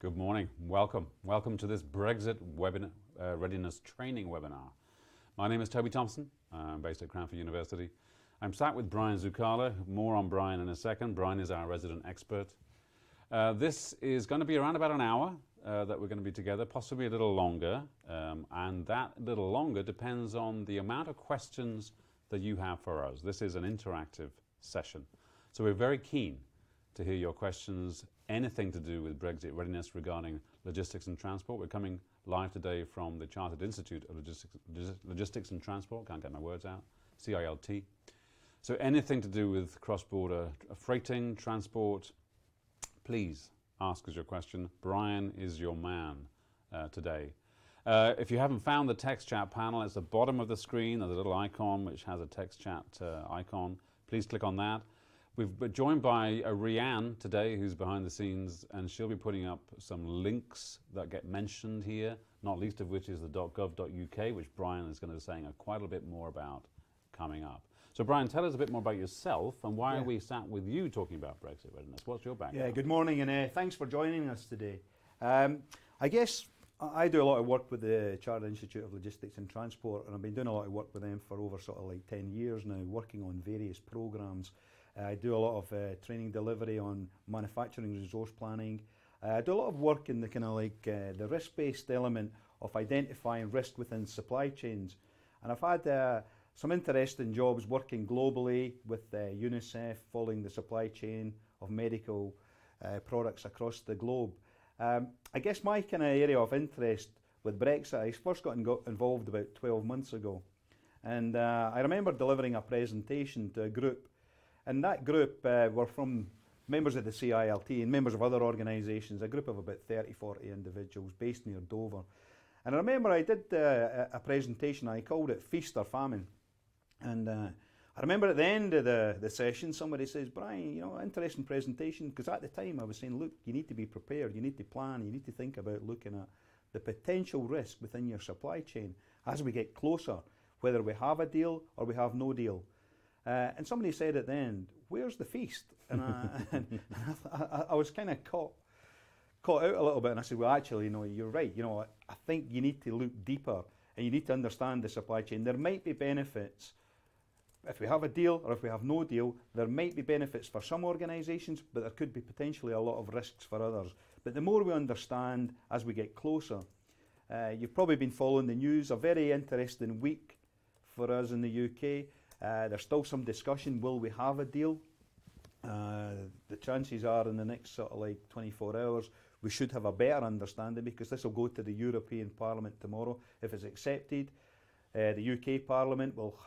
Good morning. Welcome. Welcome to this Brexit Readiness Training webinar. My name is Toby Thompson. I'm based at Cranford University. I'm sat with Brian Zuccala. More on Brian in a second. Brian is our resident expert. This is going to be around about an hour that we're going to be together, possibly a little longer. And that little longer depends on the amount of questions that you have for us. This is an interactive session. So we're very keen to hear your questions, anything to do with Brexit readiness regarding logistics and transport. We're coming live today from the Chartered Institute of Logistics and Transport, can't get my words out, CILT. So anything to do with cross-border freighting, transport, please ask us your question. Brian is your man today. If you haven't found the text chat panel, it's at the bottom of the screen. There's a little icon which has a text chat icon. Please click on that. We've been joined by Rianne today, who's behind the scenes, and she'll be putting up some links that get mentioned here, not least of which is the .gov.uk, which Brian is going to be saying quite a bit more about coming up. So Brian, tell us a bit more about yourself and why we sat with you talking about Brexit readiness. What's your background? Yeah, good morning and thanks for joining us today. I guess I do a lot of work with the Chartered Institute of Logistics and Transport, and I've been doing a lot of work with them for over sort of like 10 years now, working on various programs. I do a lot of training delivery on manufacturing resource planning. I do a lot of work in the kind of like the risk-based element of identifying risk within supply chains. And I've had some interesting jobs working globally with UNICEF, following the supply chain of medical products across the globe. I guess my kind of area of interest with Brexit, I first got involved about 12 months ago. And I remember delivering a presentation to a group. And that group were from members of the CILT and members of other organisations, a group of about 30, 40 individuals based near Dover. And I remember I did a presentation, I called it Feast or Famine. And I remember at the end of the session, somebody says, Brian, you know, interesting presentation, because at the time I was saying, look, you need to be prepared, you need to plan, you need to think about looking at the potential risk within your supply chain as we get closer, whether we have a deal or we have no deal. And somebody said at the end, where's the feast? And I was kind of caught out a little bit, and I said, well, actually, no, you're right. You know, I think you need to look deeper and you need to understand the supply chain. There might be benefits if we have a deal or if we have no deal. There might be benefits for some organisations, but there could be potentially a lot of risks for others. But the more we understand as we get closer, you've probably been following the news, a very interesting week for us in the UK. There's still some discussion, will we have a deal? The chances are in the next sort of like 24 hours we should have a better understanding, because this will go to the European Parliament tomorrow. If it's accepted, the UK Parliament will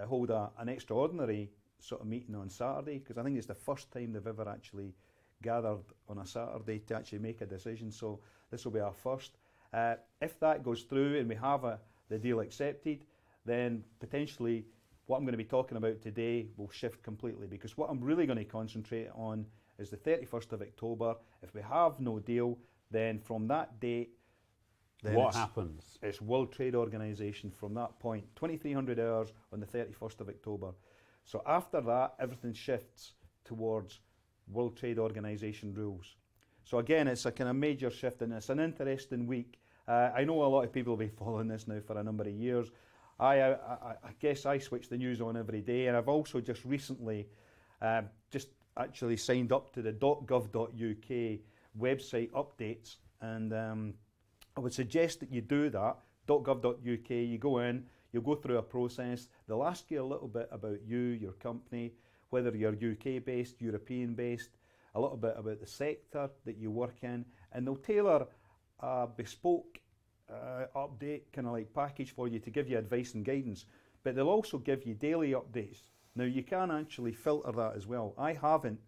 hold an extraordinary sort of meeting on Saturday, because I think it's the first time they've ever actually gathered on a Saturday to actually make a decision, so this will be our first. If that goes through and we have the deal accepted, then potentially what I'm going to be talking about today will shift completely, because what I'm really going to concentrate on is the 31st of October. If we have no deal, then from that date, then what happens? It's World Trade Organization from that point, 2300 hours on the 31st of October. So after that, everything shifts towards World Trade Organization rules. So again, it's a kind of major shift, and it's an interesting week. I know a lot of people have been following this now for a number of years. I guess I switch the news on every day, and I've also just recently just actually signed up to the .gov.uk website updates, and I would suggest that you do that. .gov.uk, you go in, you'll go through a process. They'll ask you a little bit about you, your company, whether you're UK based, European based, a little bit about the sector that you work in, and they'll tailor a bespoke update kind of like package for you to give you advice and guidance, but they'll also give you daily updates. Now you can actually filter that as well. I haven't.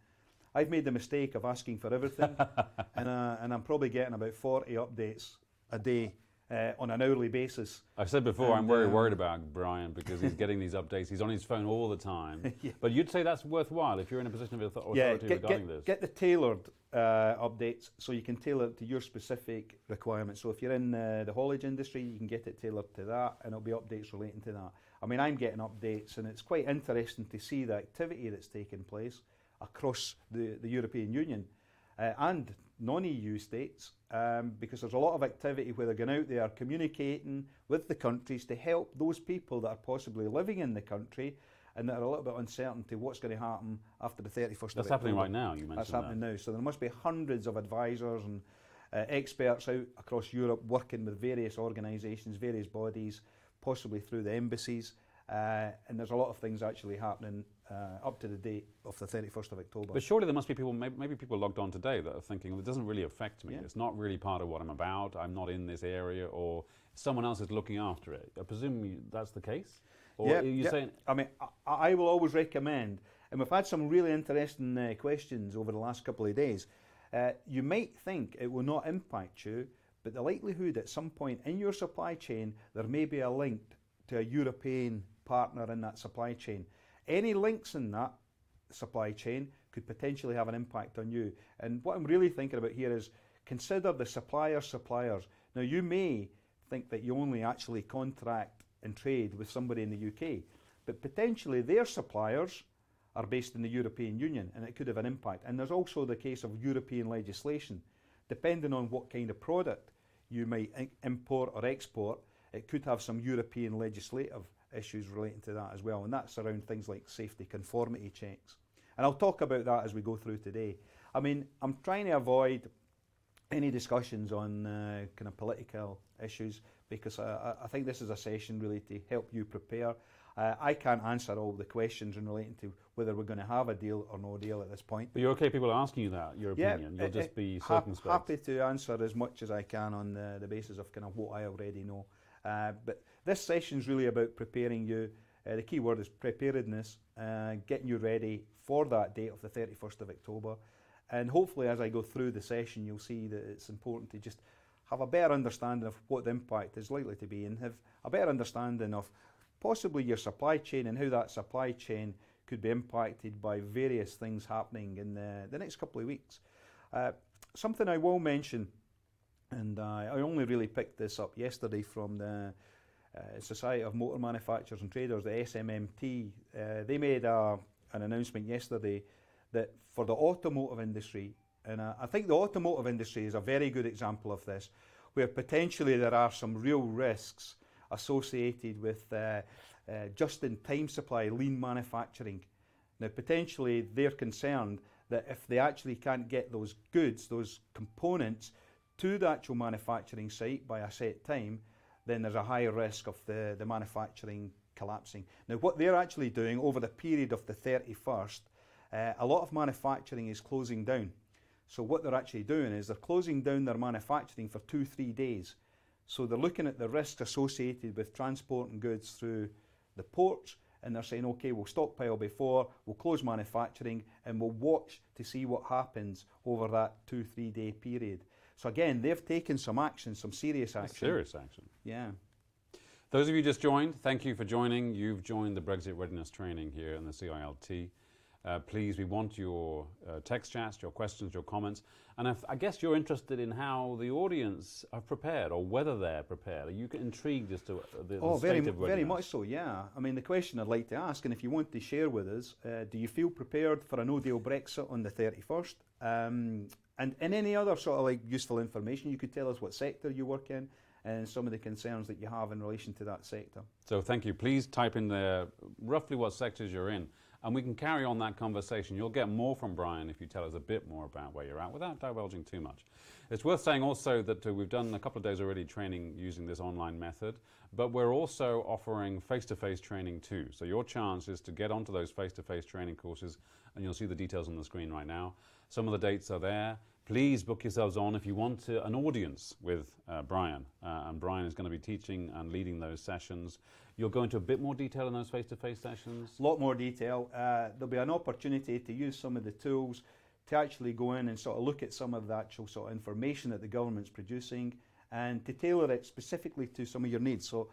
I've made the mistake of asking for everything, and I'm probably getting about 40 updates a day on an hourly basis. I've said before, I'm very worried about Brian, because he's getting these updates. He's on his phone all the time. Yeah. But you'd say that's worthwhile if you're in a position of authority regarding this. Get the tailored updates, so you can tailor it to your specific requirements. So if you're in the haulage industry, you can get it tailored to that, and it'll be updates relating to that. I mean, I'm getting updates, and it's quite interesting to see the activity that's taking place across the European Union. and non-EU states, because there's a lot of activity where they're going out there communicating with the countries to help those people that are possibly living in the country and that are a little bit uncertain to what's going to happen after the 31st of October. That's happening right now, you mentioned That's happening now. So there must be hundreds of advisors and experts out across Europe working with various organisations, various bodies, possibly through the embassies. And there's a lot of things actually happening up to the date of the 31st of October. But surely there must be people, maybe people logged on today that are thinking, well, it doesn't really affect me. Yeah. It's not really part of what I'm about. I'm not in this area, or someone else is looking after it. I presume that's the case? Or Yeah, are you saying... I mean, I will always recommend, and we've had some really interesting questions over the last couple of days. You might think it will not impact you, but the likelihood at some point in your supply chain there may be a link to a European partner in that supply chain. Any links in that supply chain could potentially have an impact on you. And what I'm really thinking about here is consider the suppliers. Now, you may think that you only actually contract and trade with somebody in the UK, but potentially their suppliers are based in the European Union, and it could have an impact. And there's also the case of European legislation. Depending on what kind of product you might import or export, it could have some European legislative issues relating to that as well, and that's around things like safety conformity checks. And I'll talk about that as we go through today. I mean, I'm trying to avoid any discussions on kind of political issues, because I think this is a session really to help you prepare. I can't answer all the questions in relating to whether we're going to have a deal or no deal at this point. But you're okay people asking you that, your opinion? You'll just be circumspect? Happy to answer as much as I can on the basis of kind of what I already know. But this session is really about preparing you. The key word is preparedness, getting you ready for that date of the 31st of October. And hopefully as I go through the session, you'll see that it's important to just have a better understanding of what the impact is likely to be, and have a better understanding of possibly your supply chain and how that supply chain could be impacted by various things happening in the next couple of weeks. Something I will mention, and I only really picked this up yesterday from the Society of Motor Manufacturers and Traders, the SMMT. They made an announcement yesterday that for the automotive industry, and I think the automotive industry is a very good example of this, where potentially there are some real risks associated with just-in-time supply, lean manufacturing. Now, potentially they're concerned that if they actually can't get those goods, those components, to the actual manufacturing site by a set time, then there's a higher risk of the manufacturing collapsing. Now, what they're actually doing over the period of the 31st, a lot of manufacturing is closing down. So what they're actually doing is they're closing down their manufacturing for 2-3 days. So they're looking at the risks associated with transporting goods through the ports, and they're saying, okay, we'll stockpile before, we'll close manufacturing, and we'll watch to see what happens over that 2-3 day period. So again, they've taken some action, some serious action. Serious action. Yeah. Those of you just joined, thank you for joining. You've joined the Brexit Readiness training here in the CILT. Please, we want your text chats, your questions, your comments. And I guess you're interested in how the audience are prepared, or whether they're prepared. Are you intrigued as to the state of readiness? Very much so, yeah. I mean, the question I'd like to ask, and if you want to share with us, do you feel prepared for a no-deal Brexit on the 31st? And any other sort of like useful information, you could tell us what sector you work in and some of the concerns that you have in relation to that sector. So thank you. Please type in there roughly what sectors you're in, and we can carry on that conversation. You'll get more from Brian if you tell us a bit more about where you're at without divulging too much. It's worth saying also that we've done a couple of days already training using this online method, but we're also offering face-to-face training too. So your chance is to get onto those face-to-face training courses, and you'll see the details on the screen right now. Some of the dates are there. Please book yourselves on if you want an audience with Brian. And Brian is going to be teaching and leading those sessions. You'll go into a bit more detail in those face-to-face sessions? A lot more detail. There'll be an opportunity to use some of the tools to actually go in and sort of look at some of the actual sort of information that the government's producing, and to tailor it specifically to some of your needs. So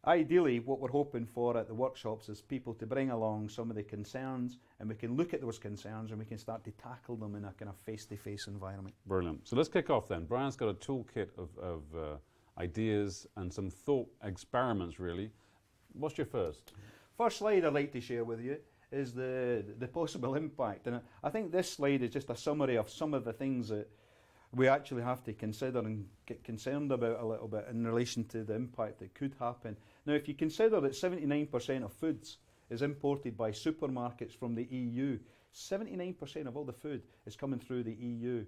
ideally, what we're hoping for at the workshops is people to bring along some of the concerns, and we can look at those concerns and we can start to tackle them in a kind of face-to-face environment. Brilliant. So let's kick off then. Brian's got a toolkit of ideas and some thought experiments, really. What's your first? First slide I'd like to share with you is the possible impact. And I think this slide is just a summary of some of the things that we actually have to consider and get concerned about a little bit in relation to the impact that could happen. Now, if you consider that 79% of foods is imported by supermarkets from the EU, 79% of all the food is coming through the EU.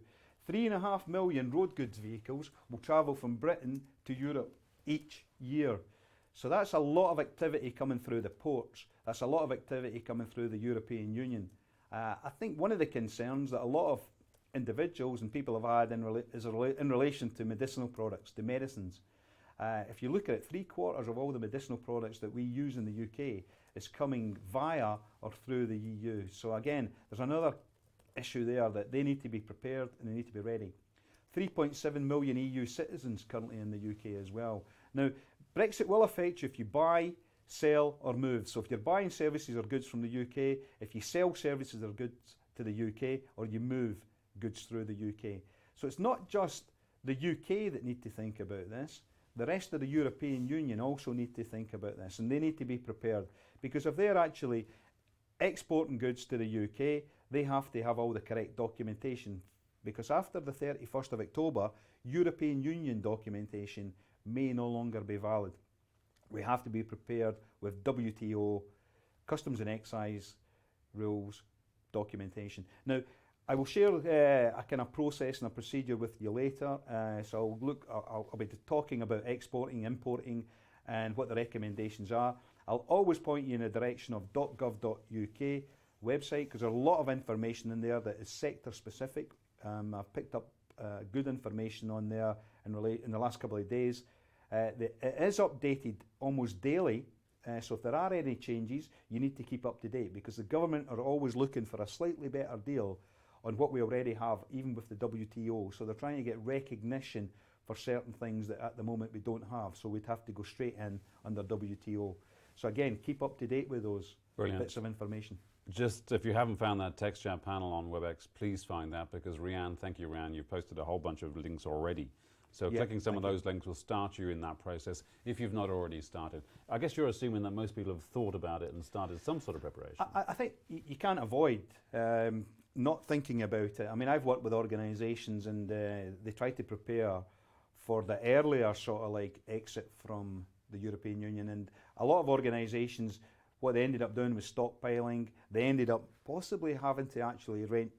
3.5 million road goods vehicles will travel from Britain to Europe each year. So that's a lot of activity coming through the ports. That's a lot of activity coming through the European Union. I think one of the concerns that a lot of individuals and people have had is in relation to medicinal products, to medicines. If you look at it, 3/4 of all the medicinal products that we use in the UK is coming via or through the EU. So again, there's another issue there that they need to be prepared and they need to be ready. 3.7 million EU citizens currently in the UK as well. Now, Brexit will affect you if you buy, sell or move. So if you're buying services or goods from the UK, if you sell services or goods to the UK, or you move goods through the UK. So it's not just the UK that need to think about this. The rest of the European Union also need to think about this, and they need to be prepared, because if they're actually exporting goods to the UK, they have to have all the correct documentation, because after the 31st of October, European Union documentation may no longer be valid. We have to be prepared with WTO, customs and excise rules, documentation. Now, I will share a kind of process and a procedure with you later. So I'll be talking about exporting, importing, and what the recommendations are. I'll always point you in the direction of .gov.uk website, because there's a lot of information in there that is sector specific. I've picked up good information on there in the last couple of days. It is updated almost daily, so if there are any changes, you need to keep up to date, because the government are always looking for a slightly better deal on what we already have, even with the WTO. So they're trying to get recognition for certain things that at the moment we don't have. So we'd have to go straight in under WTO. So again, keep up to date with those bits of information. Just if you haven't found that text chat panel on WebEx, please find that, because Rianne, thank you Rianne, you've posted a whole bunch of links already. So clicking some of those links will start you in that process if you've not already started. I guess you're assuming that most people have thought about it and started some sort of preparation. I think you can't avoid not thinking about it. I mean, I've worked with organisations and they try to prepare for the earlier sort of like exit from the European Union, and a lot of organisations, what they ended up doing was stockpiling. They ended up possibly having to actually rent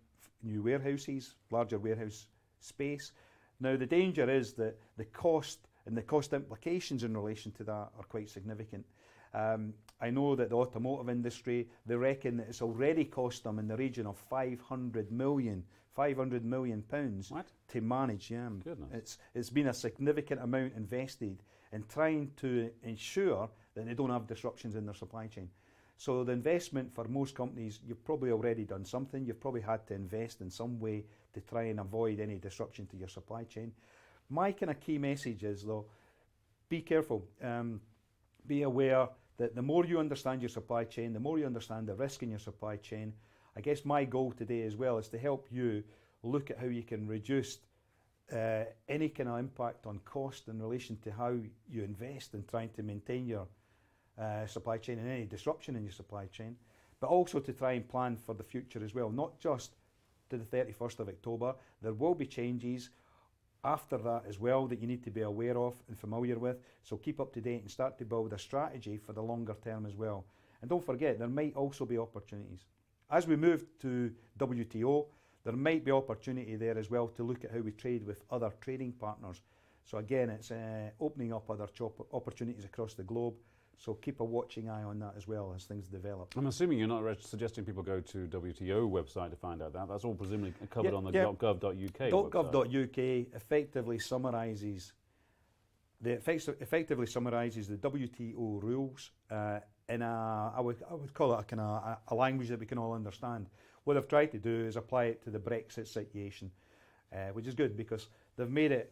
new warehouses, larger warehouse space. Now the danger is that the cost and the cost implications in relation to that are quite significant. I know that the automotive industry, they reckon that it's already cost them in the region of 500 million pounds to manage. Yeah, it's been a significant amount invested in trying to ensure that they don't have disruptions in their supply chain. So the investment for most companies, you've probably already done something. You've probably had to invest in some way to try and avoid any disruption to your supply chain. My kind of key message is, though, be careful. Be aware that the more you understand your supply chain, the more you understand the risk in your supply chain. I guess my goal today as well is to help you look at how you can reduce any kind of impact on cost in relation to how you invest in trying to maintain your supply chain and any disruption in your supply chain, but also to try and plan for the future as well, not just to the 31st of October. There will be changes after that as well that you need to be aware of and familiar with, so keep up to date and start to build a strategy for the longer term as well. And don't forget, there might also be opportunities. As we move to WTO, there might be opportunity there as well to look at how we trade with other trading partners. So again, it's opening up other opportunities across the globe. So keep a watching eye on that as well as things develop. I'm assuming you're not suggesting people go to WTO website to find out that. That's all presumably covered on the .gov.uk .gov.uk effectively summarises the WTO rules in I would call it a kind of a language that we can all understand. What they've tried to do is apply it to the Brexit situation, which is good because they've made it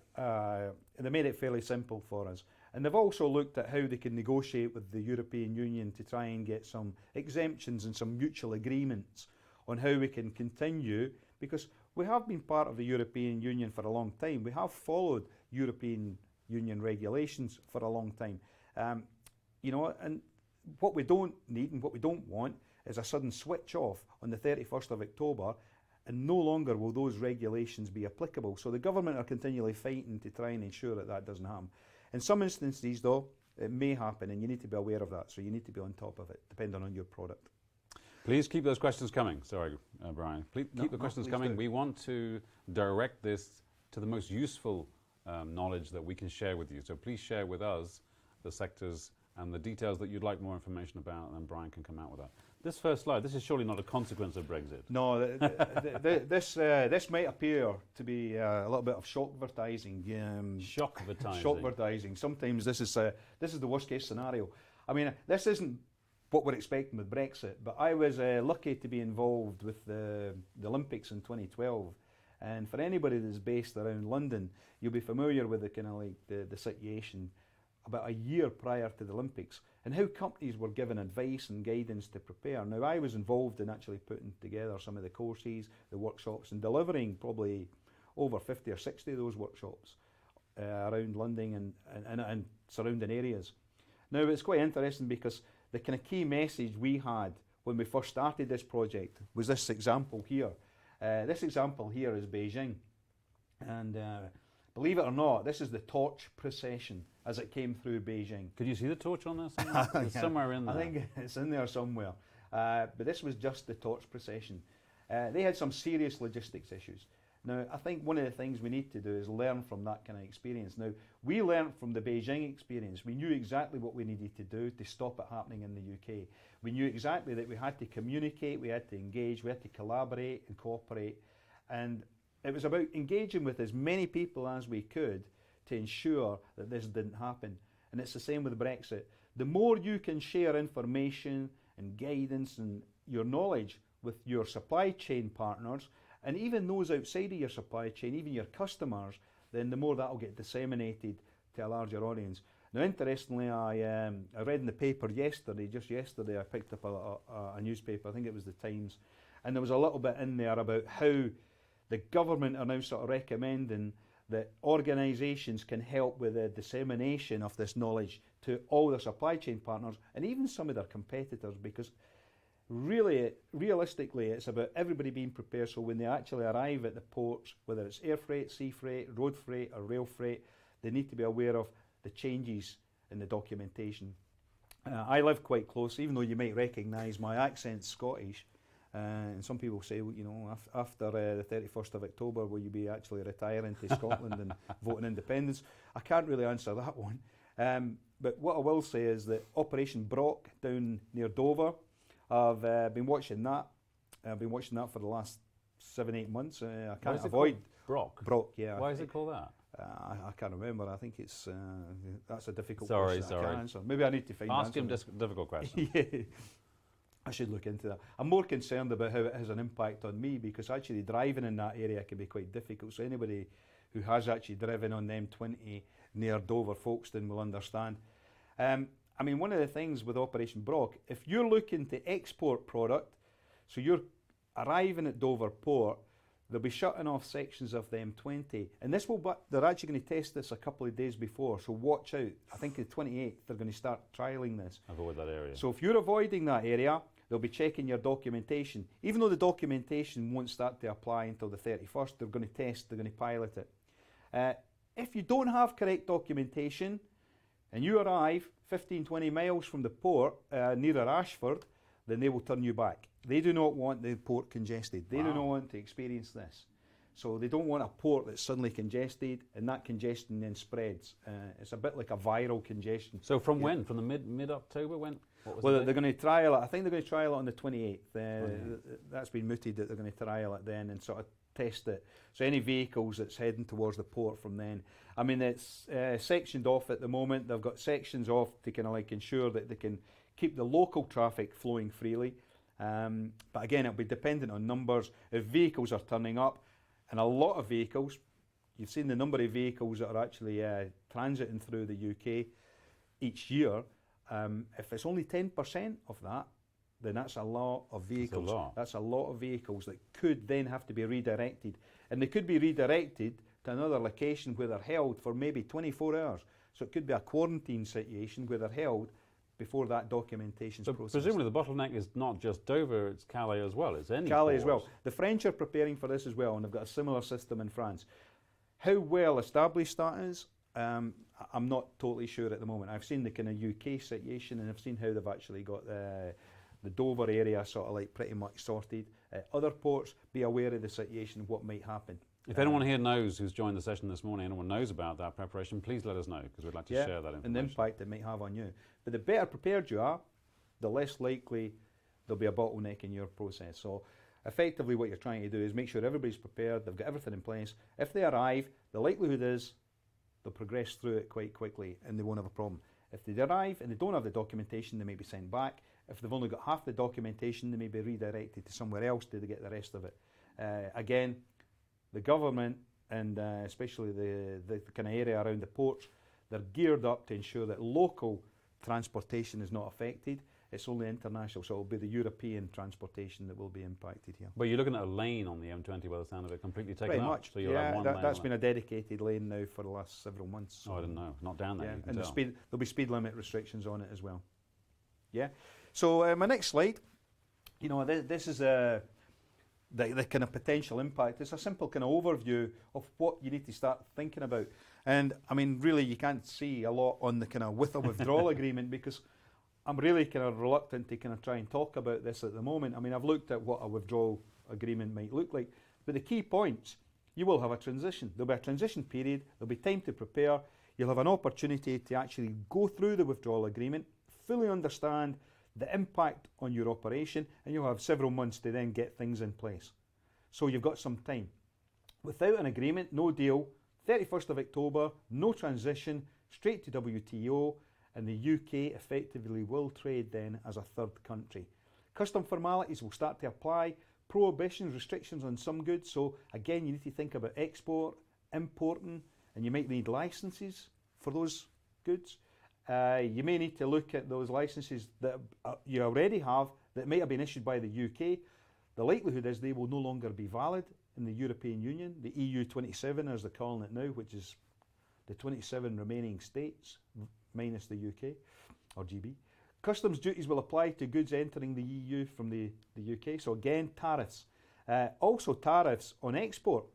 fairly simple for us. And they've also looked at how they can negotiate with the European Union to try and get some exemptions and some mutual agreements on how we can continue, because we have been part of the European Union for a long time. We have followed European Union regulations for a long time. And what we don't need and what we don't want is a sudden switch off on the 31st of October, and no longer will those regulations be applicable. So the government are continually fighting to try and ensure that that doesn't happen. In some instances, though, it may happen, and you need to be aware of that, so you need to be on top of it, depending on your product. Please keep those questions coming. Sorry, Brian. Please keep the questions coming. We want to direct this to the most useful knowledge that we can share with you. So please share with us the sectors and the details that you'd like more information about, and Brian can come out with that. This first slide, this is surely not a consequence of Brexit. No, this might appear to be a little bit of shock-vertising. Shock-vertising. Shock-vertising. Sometimes this is the worst-case scenario. I mean, this isn't what we're expecting with Brexit, but I was lucky to be involved with the Olympics in 2012. And for anybody that's based around London, you'll be familiar with the kind of like the situation about a year prior to the Olympics, and how companies were given advice and guidance to prepare. Now, I was involved in actually putting together some of the courses, the workshops, and delivering probably over 50 or 60 of those workshops around London and surrounding areas. Now, it's quite interesting because the kind of key message we had when we first started this project was this example here. This example here is Beijing, and believe it or not, this is the torch procession as it came through Beijing. Could you see the torch on there somewhere? It's somewhere in there. I think it's in there somewhere. But this was just the torch procession. They had some serious logistics issues. Now, I think one of the things we need to do is learn from that kind of experience. Now, we learned from the Beijing experience. We knew exactly what we needed to do to stop it happening in the UK. We knew exactly that we had to communicate, we had to engage, we had to collaborate and cooperate. And it was about engaging with as many people as we could to ensure that this didn't happen. And it's the same with Brexit. The more you can share information and guidance and your knowledge with your supply chain partners, and even those outside of your supply chain, even your customers, then the more that will get disseminated to a larger audience. Now, interestingly, I read in the paper yesterday, just yesterday, I picked up a newspaper, I think it was the Times, and there was a little bit in there about how the government are now sort of recommending that organisations can help with the dissemination of this knowledge to all their supply chain partners and even some of their competitors, because realistically, it's about everybody being prepared, so when they actually arrive at the ports, whether it's air freight, sea freight, road freight or rail freight, they need to be aware of the changes in the documentation. I live quite close, even though you might recognise my accent's Scottish, and some people say, well, you know, after the 31st of October, will you be actually retiring to Scotland and voting independence? I can't really answer that one. But what I will say is that Operation Brock down near Dover, I've been watching that. I've been watching that for the last 7-8 months. I can't avoid Brock. Brock, yeah. Why is it called that? I can't remember. I think it's that's a difficult question. I can't answer. Maybe I need to find. Ask him difficult questions. Yeah, I should look into that. I'm more concerned about how it has an impact on me, because actually driving in that area can be quite difficult. So anybody who has actually driven on the M20 near Dover, Folkestone will understand. I mean, one of the things with Operation Brock, if you're looking to export product, so you're arriving at Dover Port, they'll be shutting off sections of the M20, and this will. They're actually going to test this a couple of days before, so watch out. I think the 28th they're going to start trialling this. Avoid that area. So if you're avoiding that area, they'll be checking your documentation. Even though the documentation won't start to apply until the 31st, they're going to test, they're going to pilot it. If you don't have correct documentation, and you arrive 15-20 miles from the port nearer Ashford, then they will turn you back. They do not want the port congested. They do not want to experience this. So they don't want a port that's suddenly congested, and that congestion then spreads. It's a bit like a viral congestion. So from when? From the mid-October? When? Well, they're going to trial it. I think they're going to trial it on the 28th. That's been mooted that they're going to trial it then and sort of test it. So any vehicles that's heading towards the port from then. I mean, it's sectioned off at the moment. They've got sections off to kind of like ensure that they can keep the local traffic flowing freely. But again, it'll be dependent on numbers. If vehicles are turning up, and a lot of vehicles, you've seen the number of vehicles that are actually transiting through the UK each year. If it's only 10% of that, then that's a lot of vehicles. That's a lot of vehicles that could then have to be redirected. And they could be redirected to another location where they're held for maybe 24 hours. So it could be a quarantine situation where they're held before that documentation's So processed. presumably the bottleneck is not just Dover, it's Calais as well. It's any Calais as port. well. The French are preparing for this as well, and they've got a similar system in France. How well established that is, I'm not totally sure at the moment. I've seen the kind of UK situation, and I've seen how they've actually got the Dover area sort of like pretty much sorted. Other ports, be aware of the situation, what might happen. If anyone here knows, who's joined the session this morning, anyone knows about that preparation, please let us know, because we'd like to share that information. And the impact it might have on you. But the better prepared you are, the less likely there'll be a bottleneck in your process. So effectively what you're trying to do is make sure everybody's prepared, they've got everything in place. If they arrive, the likelihood is they'll progress through it quite quickly and they won't have a problem. If they arrive and they don't have the documentation, they may be sent back. If they've only got half the documentation, they may be redirected to somewhere else to get the rest of it. Again, the government and especially the kind of area around the ports, they're geared up to ensure that local transportation is not affected. It's only international, so it'll be the European transportation that will be impacted here. But you're looking at a lane on the M20 by the sound of it, completely taken Pretty up. much. So you'll have one lane that's on been it. a dedicated lane now for the last several months. Oh, I didn't know. Not down there. Yeah, you can and tell. there'll be speed limit restrictions on it as well. Yeah. So my next slide, you know, this is the kind of potential impact. It's a simple kind of overview of what you need to start thinking about. And I mean, really, you can't see a lot on the kind of with a withdrawal agreement because I'm really kind of reluctant to kind of try and talk about this at the moment. I mean, I've looked at what a withdrawal agreement might look like, but the key points, you will have a transition. There'll be a transition period, there'll be time to prepare, you'll have an opportunity to actually go through the withdrawal agreement, fully understand the impact on your operation, and you'll have several months to then get things in place. So you've got some time. Without an agreement, no deal, 31st of October, no transition, straight to WTO, and the UK effectively will trade then as a third country. Custom formalities will start to apply, prohibitions, restrictions on some goods, so again you need to think about export, importing, and you might need licenses for those goods. You may need to look at those licenses that you already have that might have been issued by the UK. The likelihood is they will no longer be valid in the European Union, the EU 27 as they're calling it now, which is the 27 remaining states minus the UK or GB. Customs duties will apply to goods entering the EU from the UK. So again, tariffs. Also tariffs on export.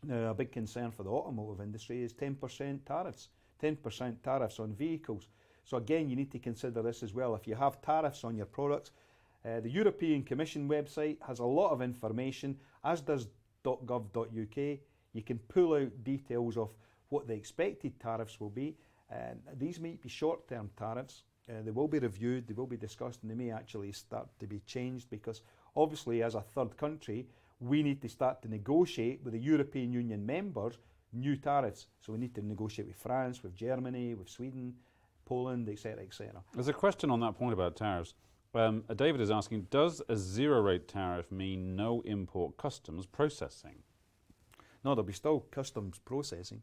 Now a big concern for the automotive industry is 10% tariffs. 10% tariffs on vehicles. So again, you need to consider this as well. If you have tariffs on your products, the European Commission website has a lot of information, as does .gov.uk. You can pull out details of what the expected tariffs will be. These might be short-term tariffs. They will be reviewed, they will be discussed, and they may actually start to be changed because obviously as a third country, we need to start to negotiate with the European Union members new tariffs. So we need to negotiate with France, with Germany, with Sweden, Poland, etc., etc. There's a question on that point about tariffs. David is asking, does a zero-rate tariff mean no import customs processing? No, there'll be still customs processing.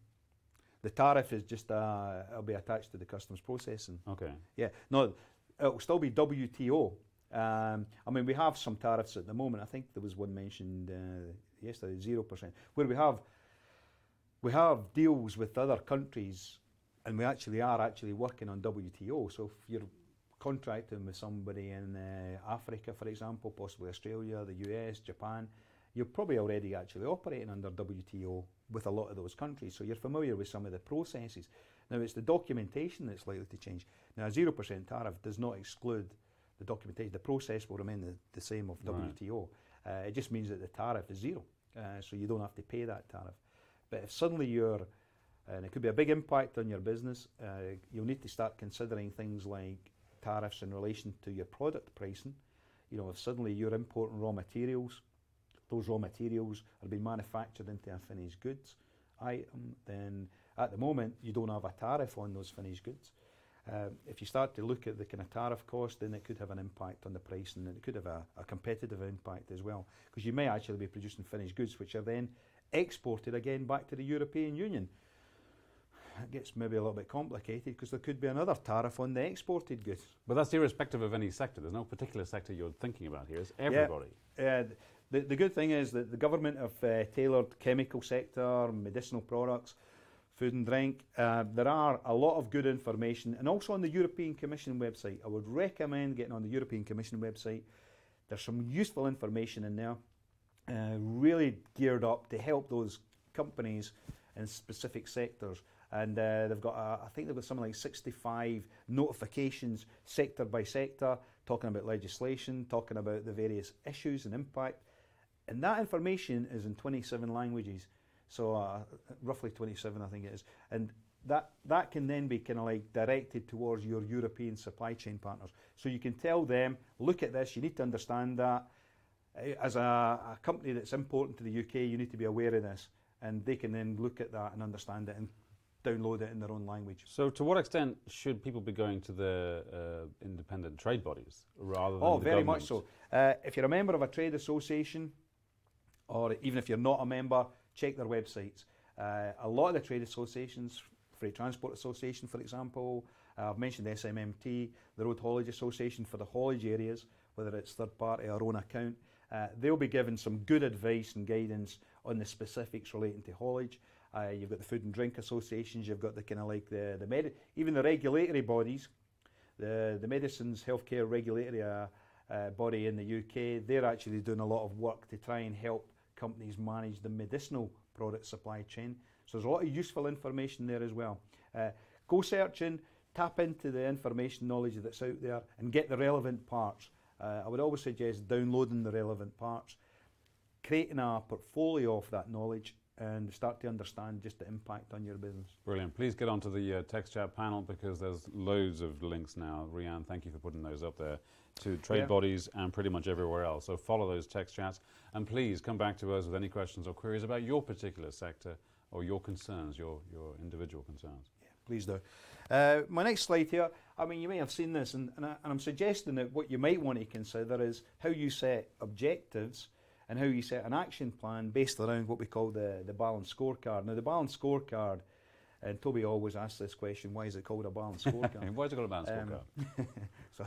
The tariff is just, it'll be attached to the customs processing. Okay. Yeah, no, it'll still be WTO. I mean, we have some tariffs at the moment. I think there was one mentioned yesterday, 0%, where we have deals with other countries, and we actually are working on WTO. So if you're contracting with somebody in Africa, for example, possibly Australia, the US, Japan, you're probably already actually operating under WTO with a lot of those countries, so you're familiar with some of the processes. Now it's the documentation that's likely to change. Now a 0% tariff does not exclude the documentation. The process will remain the same of WTO. It just means that the tariff is zero, so you don't have to pay that tariff. But if suddenly and it could be a big impact on your business, you'll need to start considering things like tariffs in relation to your product pricing. You know, if suddenly you're importing raw materials, those raw materials are being manufactured into a finished goods item, then at the moment you don't have a tariff on those finished goods. If you start to look at the kind of tariff cost, then it could have an impact on the price, and it could have a competitive impact as well, because you may actually be producing finished goods which are then exported again back to the European Union. It gets maybe a little bit complicated because there could be another tariff on the exported goods. But that's irrespective of any sector. There's no particular sector you're thinking about here. It's everybody. Yeah, the good thing is that the government have tailored chemical sector, medicinal products, food and drink. There are a lot of good information, and also on the European Commission website. I would recommend getting on the European Commission website. There's some useful information in there, really geared up to help those companies in specific sectors. And they've got, I think they've got something like 65 notifications, sector by sector, talking about legislation, talking about the various issues and impact. And that information is in 27 languages. So roughly 27, I think it is. And that can then be kind of like directed towards your European supply chain partners. So you can tell them, look at this, you need to understand that. As a company that's important to the UK, you need to be aware of this. And they can then look at that and understand it and download it in their own language. So to what extent should people be going to the independent trade bodies rather than the very government? much so. If you're a member of a trade association, or even if you're not a member, check their websites. A lot of the trade associations, Freight Transport Association for example, I've mentioned SMMT, the Road Haulage Association for the haulage areas, whether it's third party or own account, they'll be giving some good advice and guidance on the specifics relating to haulage. You've got the food and drink associations, you've got the kind of like even the regulatory bodies, the Medicines Healthcare Regulatory body in the UK, they're actually doing a lot of work to try and help companies manage the medicinal product supply chain. So there's a lot of useful information there as well. Go searching, tap into the information knowledge that's out there and get the relevant parts. I would always suggest downloading the relevant parts, creating a portfolio of that knowledge and start to understand just the impact on your business. Brilliant. Please get onto the text chat panel because there's loads of links now. Rianne, thank you for putting those up there to trade bodies and pretty much everywhere else. So follow those text chats and please come back to us with any questions or queries about your particular sector or your concerns, your individual concerns. Yeah, please do. My next slide here, I mean, you may have seen this and I'm suggesting that what you might want to consider is how you set objectives and how you set an action plan based around what we call the balanced scorecard. Now, the balanced scorecard, and Toby always asks this question, why is it called a balanced scorecard? Why is it called a balanced scorecard? So,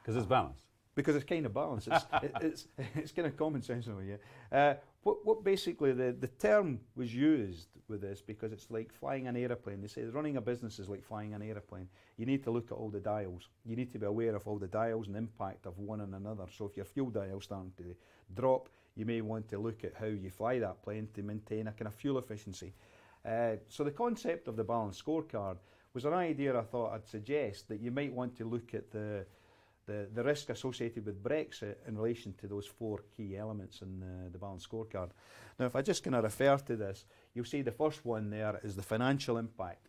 because it's balanced. Because it's kind of balanced. It's kind of common sense in a way, yeah. What basically, the term was used with this because it's like flying an aeroplane. They say running a business is like flying an aeroplane. You need to look at all the dials. You need to be aware of all the dials and impact of one on another. So if your fuel dial is starting to drop, you may want to look at how you fly that plane to maintain a kind of fuel efficiency. So the concept of the balanced scorecard was an idea I thought I'd suggest that you might want to look at the risk associated with Brexit in relation to those four key elements in the balanced scorecard. Now, if I just kind of refer to this, you'll see the first one there is the financial impact.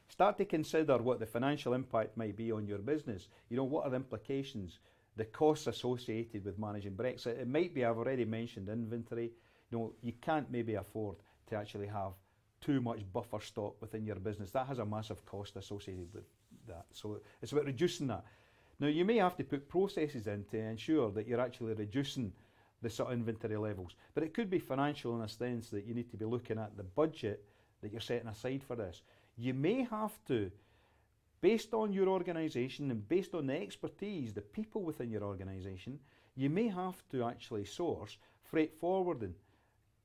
Start to consider what the financial impact might be on your business. You know, what are the implications, the costs associated with managing Brexit? It might be, I've already mentioned inventory. You know, you can't maybe afford to actually have too much buffer stock within your business. That has a massive cost associated with that. So it's about reducing that. Now, you may have to put processes in to ensure that you're actually reducing the sort of inventory levels. But it could be financial in a sense that you need to be looking at the budget that you're setting aside for this. You may have to, based on your organisation and based on the expertise, the people within your organisation, you may have to actually source freight forwarding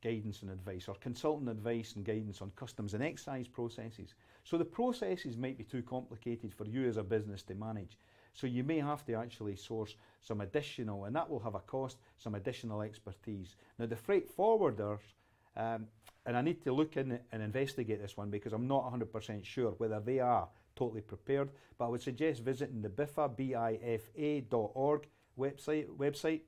guidance and advice, or consultant advice and guidance on customs and excise processes. So the processes might be too complicated for you as a business to manage. So you may have to actually source some additional, and that will have a cost, some additional expertise. Now the freight forwarders, and I need to look in and investigate this one because I'm not 100% sure whether they are totally prepared, but I would suggest visiting the bifa.org website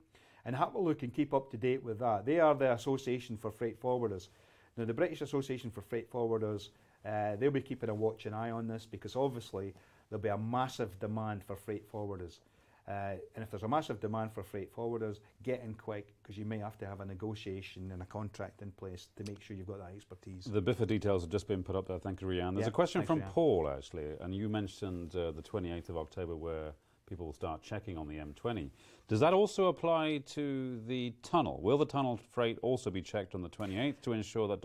and have a look and keep up to date with that. They are the Association for Freight Forwarders. Now the British Association for Freight Forwarders, they'll be keeping a watching eye on this because obviously there'll be a massive demand for freight forwarders. And if there's a massive demand for freight forwarders, get in quick because you may have to have a negotiation and a contract in place to make sure you've got that expertise. The BIFA details have just been put up there. Thank you, Rianne. There's a question from Paul, actually, and you mentioned the 28th of October where people will start checking on the M20. Does that also apply to the tunnel? Will the tunnel freight also be checked on the 28th to ensure that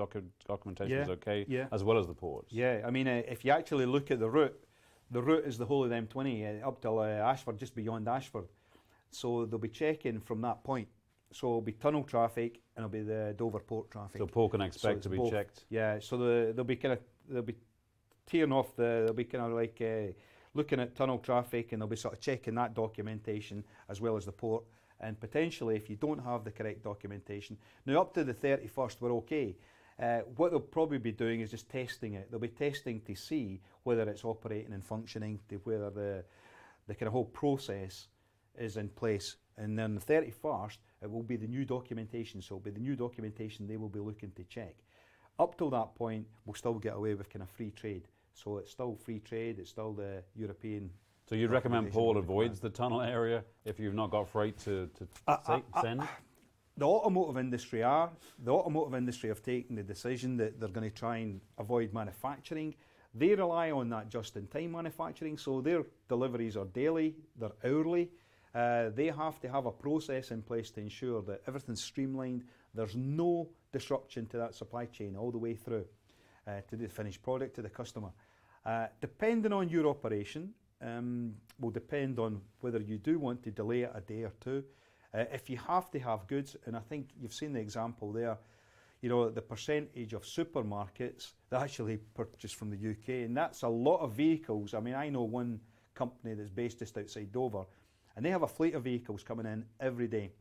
documentation is okay, as well as the ports? Yeah, I mean, if you actually look at the route is the whole of the M20 up till Ashford, just beyond Ashford. So they'll be checking from that point. So it'll be tunnel traffic and it'll be the Dover port traffic. So Paul can expect it's to be both. checked. Yeah, so they'll be tearing off they'll be kind of like looking at tunnel traffic, and they'll be sort of checking that documentation as well as the port. And potentially, if you don't have the correct documentation, now up to the 31st, we're okay. What they'll probably be doing is just testing it. They'll be testing to see whether it's operating and functioning, to whether the kind of whole process is in place. And then the 31st, it will be the new documentation. So it'll be the new documentation they will be looking to check. Up till that point, we'll still get away with kind of free trade. So it's still free trade, it's still the European. So you'd recommend Paul avoids the tunnel area if you've not got freight to send? The automotive industry have taken the decision that they're going to try and avoid manufacturing. They rely on that just-in-time manufacturing, so their deliveries are daily, they're hourly. They have to have a process in place to ensure that everything's streamlined, there's no disruption to that supply chain all the way through to the finished product to the customer. Depending on your operation, will depend on whether you do want to delay it a day or two. If you have to have goods, and I think you've seen the example there, you know, the percentage of supermarkets that actually purchase from the UK, and that's a lot of vehicles. I mean, I know one company that's based just outside Dover, and they have a fleet of vehicles coming in every day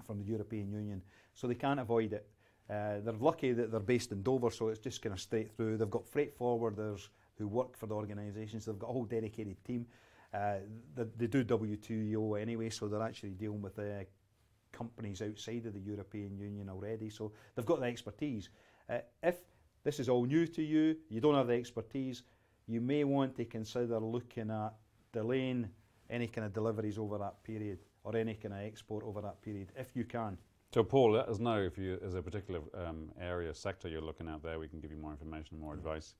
from the European Union, so they can't avoid it. They're lucky that they're based in Dover, so it's just kind of straight through. They've got freight forwarders who work for the organisations. They've got a whole dedicated team. They do WTO anyway, so they're actually dealing with companies outside of the European Union already, so they've got the expertise. If this is all new to you, you don't have the expertise, you may want to consider looking at delaying any kind of deliveries over that period, or any kind of export over that period, if you can. So Paul, let us know if there's a particular area, sector you're looking at there. We can give you more information and more advice.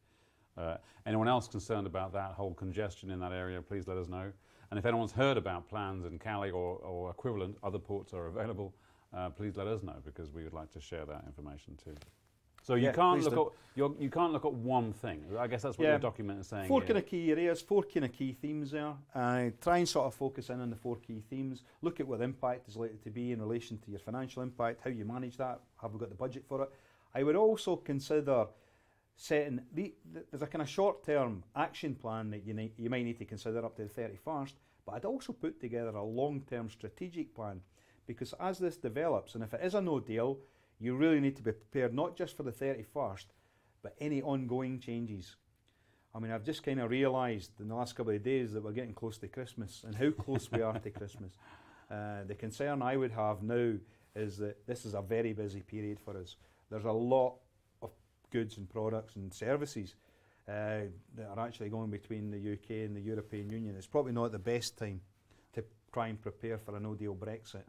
Anyone else concerned about that whole congestion in that area, please let us know. And if anyone's heard about plans in Cali or equivalent, other ports are available, please let us know, because we would like to share that information too. So you can't look at one thing. I guess that's what your document is saying. Four kind of key areas, four kind of key themes there. Try and sort of focus in on the four key themes. Look at what the impact is likely to be in relation to your financial impact, how you manage that, have we got the budget for it. I would also consider setting, there's a kind of short-term action plan that you might need to consider up to the 31st, but I'd also put together a long-term strategic plan, because as this develops, and if it is a no deal, you really need to be prepared not just for the 31st, but any ongoing changes. I mean, I've just kind of realised in the last couple of days that we're getting close to Christmas, and how close we are to Christmas. The concern I would have now is that this is a very busy period for us. There's a lot of goods and products and services that are actually going between the UK and the European Union. It's probably not the best time to try and prepare for a no-deal Brexit,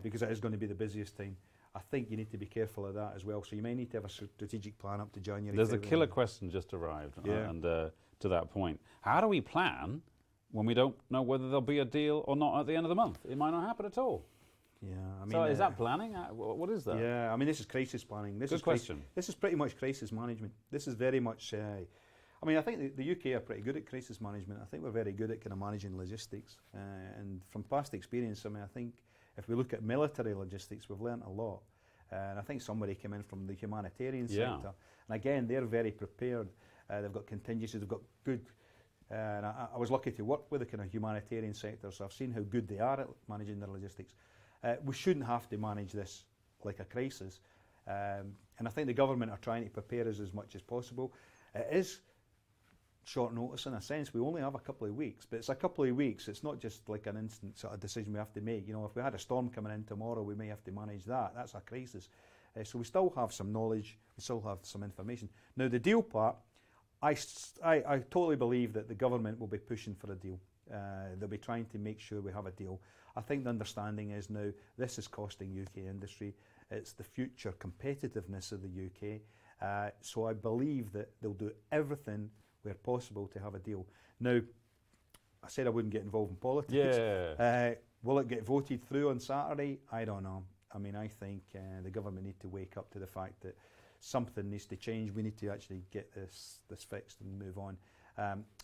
because it is going to be the busiest time. I think you need to be careful of that as well. So you may need to have a strategic plan up to January. There's a killer question just arrived, and to that point, how do we plan when we don't know whether there'll be a deal or not at the end of the month? It might not happen at all. Yeah, I mean, so is that planning? What is that? Yeah, I mean, this is crisis planning. Good question. This is pretty much crisis management. This is very much. I mean, I think the UK are pretty good at crisis management. I think we're very good at kind of managing logistics, and from past experience, I mean, I think if we look at military logistics, we've learnt a lot. And I think somebody came in from the humanitarian sector, and again, they're very prepared. They've got contingencies, they've got good. And I was lucky to work with the kind of humanitarian sector, so I've seen how good they are at managing their logistics. We shouldn't have to manage this like a crisis, and I think the government are trying to prepare us as much as possible. It is short notice in a sense. We only have a couple of weeks, but it's a couple of weeks. It's not just like an instant sort of decision we have to make. You know, if we had a storm coming in tomorrow, we may have to manage that. That's a crisis. So we still have some knowledge, we still have some information. Now the deal part, I totally believe that the government will be pushing for a deal. They'll be trying to make sure we have a deal. I think the understanding is now this is costing UK industry. It's the future competitiveness of the UK. So I believe that they'll do everything where possible to have a deal. Now, I said I wouldn't get involved in politics. Yeah. Will it get voted through on Saturday? I don't know. I mean, I think the government need to wake up to the fact that something needs to change. We need to actually get this fixed and move on.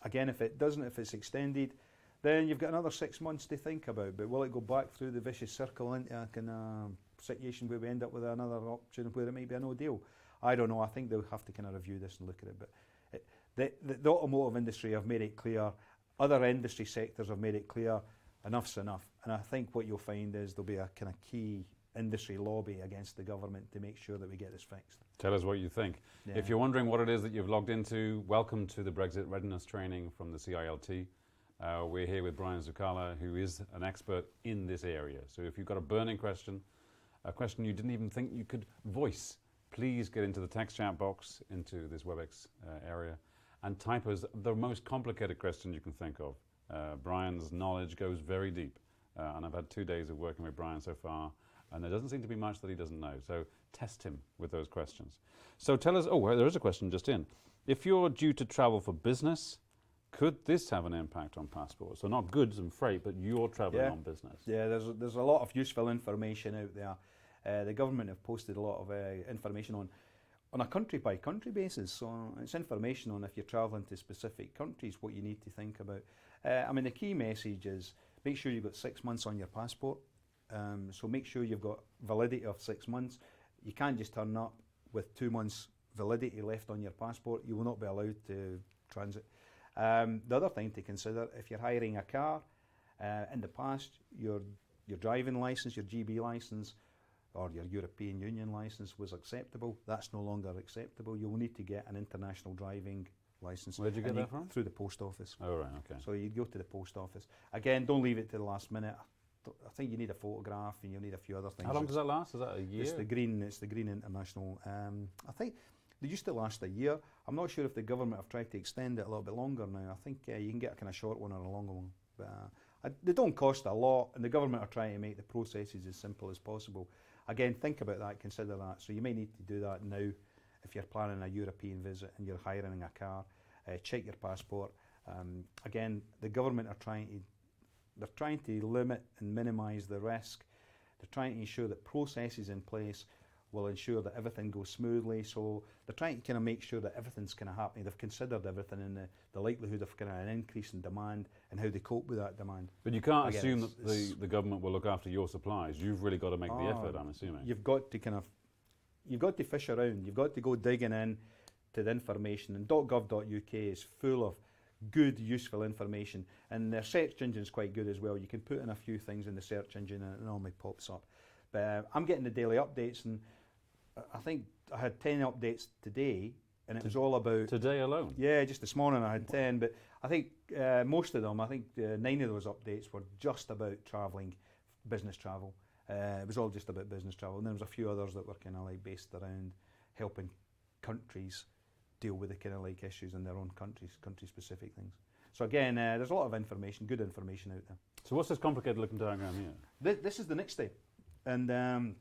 Again, if it doesn't, if it's extended, then you've got another 6 months to think about. But will it go back through the vicious circle into a kind of situation where we end up with another option where it might be a no deal? I don't know. I think they'll have to kind of review this and look at it. But the automotive industry have made it clear. Other industry sectors have made it clear. Enough's enough. And I think what you'll find is there'll be a kind of key industry lobby against the government to make sure that we get this fixed. Tell us what you think. Yeah. If you're wondering what it is that you've logged into, welcome to the Brexit Readiness training from the CILT. We're here with Brian Zuccala, who is an expert in this area. So if you've got a burning question, a question you didn't even think you could voice, please get into the text chat box into this WebEx area and type us the most complicated question you can think of. Brian's knowledge goes very deep, and I've had 2 days of working with Brian so far, and there doesn't seem to be much that he doesn't know. So test him with those questions. So tell us, well, there is a question just in. If you're due to travel for business, could this have an impact on passports? So not goods and freight, but you're traveling on business. Yeah, there's a lot of useful information out there. The government have posted a lot of information on a country-by-country basis. So it's information on if you're travelling to specific countries, what you need to think about. I mean, the key message is make sure you've got 6 months on your passport. So make sure you've got validity of 6 months. You can't just turn up with 2 months validity left on your passport. You will not be allowed to transit. The other thing to consider, if you're hiring a car, in the past, your driving licence, your GB licence, or your European Union licence was acceptable. That's no longer acceptable. You will need to get an international driving licence. Where'd you get that from? Through the post office. Oh, right, okay. So you go to the post office. Again, don't leave it to the last minute. I think you need a photograph and you need a few other things. How long does that last? Is that a year? It's the green international. I think they used to last a year. I'm not sure if the government have tried to extend it a little bit longer now. I think you can get a kind of short one or a longer one. But they don't cost a lot, and the government are trying to make the processes as simple as possible. Again, think about that, consider that. So you may need to do that now if you're planning a European visit and you're hiring a car. Check your passport. Again, the government are trying to limit and minimise the risk. They're trying to ensure that processes in place will ensure that everything goes smoothly. So they're trying to kind of make sure that everything's kind of happening. They've considered everything and the likelihood of kind of an increase in demand and how they cope with that demand. But you can't assume that the government will look after your supplies. You've really got to make the effort, I'm assuming. You've got to fish around. You've got to go digging in to the information. And .gov.uk is full of good, useful information. And their search engine is quite good as well. You can put in a few things in the search engine and it normally pops up. But I'm getting the daily updates, and I think I had 10 updates today, and it was all about... Today alone? Yeah, just this morning I had 10, but I think most of them, 9 of those updates were just about travelling, business travel. It was all just about business travel, and there was a few others that were kind of like based around helping countries deal with the kind of like issues in their own countries, country-specific things. So again, there's a lot of information, good information out there. So what's this complicated looking diagram here? This is the next step. And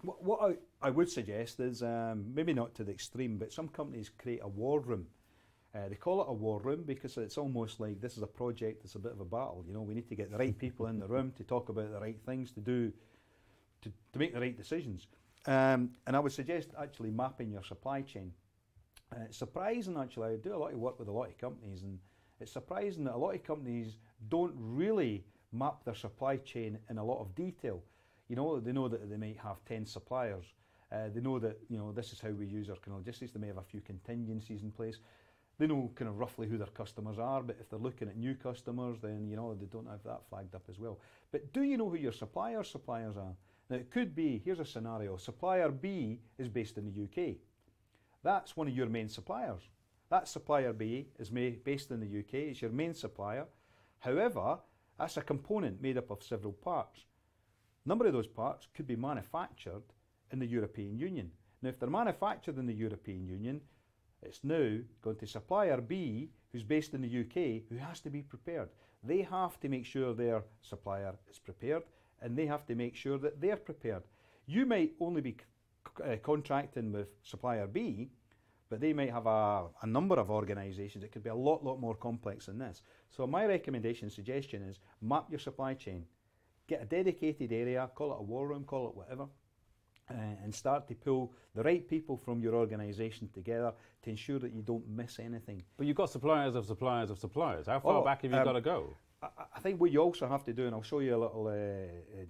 what I would suggest is, maybe not to the extreme, but some companies create a war room. They call it a war room because it's almost like this is a project that's a bit of a battle. You know, we need to get the right people in the room to talk about the right things to do, to make the right decisions. And I would suggest actually mapping your supply chain. It's surprising, actually, I do a lot of work with a lot of companies, and it's surprising that a lot of companies don't really map their supply chain in a lot of detail. You know, they know that they might have 10 suppliers. They know that, you know, this is how we use our kind of logistics. They may have a few contingencies in place. They know kind of roughly who their customers are, but if they're looking at new customers, then, you know, they don't have that flagged up as well. But do you know who your suppliers are? Now, it could be, here's a scenario, supplier B is based in the UK. That's one of your main suppliers. That supplier B is based in the UK, it's your main supplier. However, that's a component made up of several parts. A number of those parts could be manufactured in the European Union. Now, if they're manufactured in the European Union, it's now going to supplier B, who's based in the UK, who has to be prepared. They have to make sure their supplier is prepared, and they have to make sure that they're prepared. You might only be contracting with supplier B, but they might have a number of organisations. It could be a lot more complex than this. So my suggestion is map your supply chain. Get a dedicated area, call it a war room, call it whatever, and start to pull the right people from your organisation together to ensure that you don't miss anything. But you've got suppliers of suppliers of suppliers. How far back have you got to go? I think what you also have to do, and I'll show you a little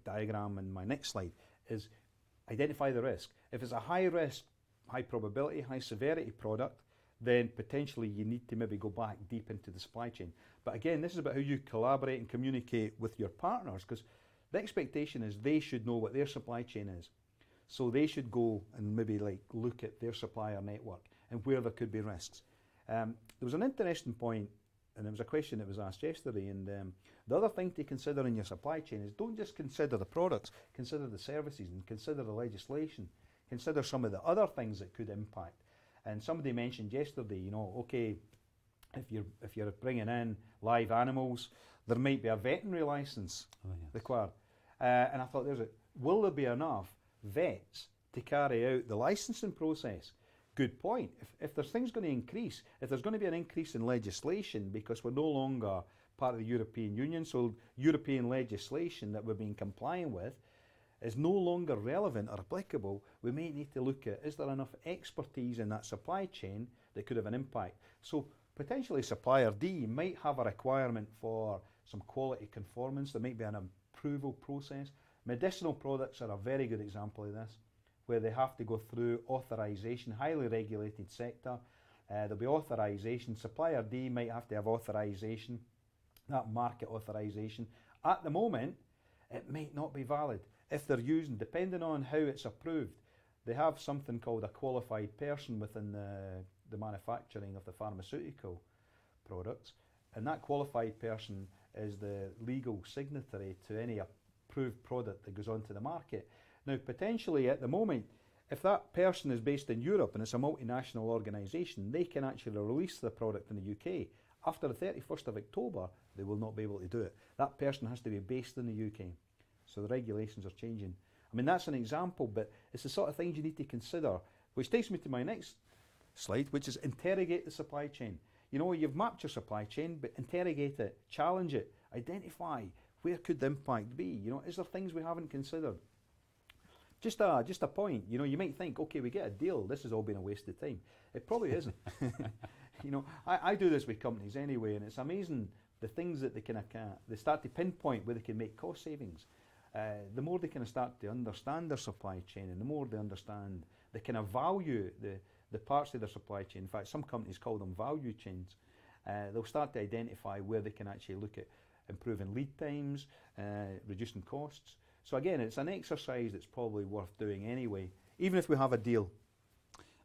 diagram in my next slide, is identify the risk. If it's a high risk, high probability, high severity product, then potentially you need to maybe go back deep into the supply chain. But again, this is about how you collaborate and communicate with your partners, because the expectation is they should know what their supply chain is. So they should go and maybe like look at their supplier network and where there could be risks. There was an interesting point, and there was a question that was asked yesterday, and the other thing to consider in your supply chain is don't just consider the products, consider the services and consider the legislation. Consider some of the other things that could impact. And somebody mentioned yesterday, you know, okay, if you're bringing in live animals, there might be a veterinary license required. And I thought, will there be enough vets to carry out the licensing process? Good point. If there's things going to increase, if there's going to be an increase in legislation because we're no longer part of the European Union, so European legislation that we've been complying with is no longer relevant or applicable, we may need to look at, is there enough expertise in that supply chain that could have an impact? So potentially supplier D might have a requirement for some quality conformance, there might be an approval process. Medicinal products are a very good example of this, where they have to go through authorization, highly regulated sector. There'll be authorization. Supplier D might have to have authorization, that market authorization. At the moment, it might not be valid. If they're using, depending on how it's approved, they have something called a qualified person within the manufacturing of the pharmaceutical products, and that qualified person is the legal signatory to any approved product that goes onto the market. Now, potentially at the moment, if that person is based in Europe and it's a multinational organisation, they can actually release the product in the UK. After the 31st of October, they will not be able to do it. That person has to be based in the UK. So the regulations are changing. I mean, that's an example, but it's the sort of things you need to consider, which takes me to my next slide, which is interrogate the supply chain. You know, you've mapped your supply chain, but interrogate it, challenge it, identify where could the impact be. You know, is there things we haven't considered? Just a point. You know, you might think, okay, we get a deal. This has all been a waste of time. It probably isn't. You know, I do this with companies anyway, and it's amazing the things that they start to pinpoint where they can make cost savings. The more they kind of start to understand their supply chain, and the more they understand the kind of value, the parts of their supply chain. In fact, some companies call them value chains. They'll start to identify where they can actually look at improving lead times, reducing costs. So again, it's an exercise that's probably worth doing anyway, even if we have a deal.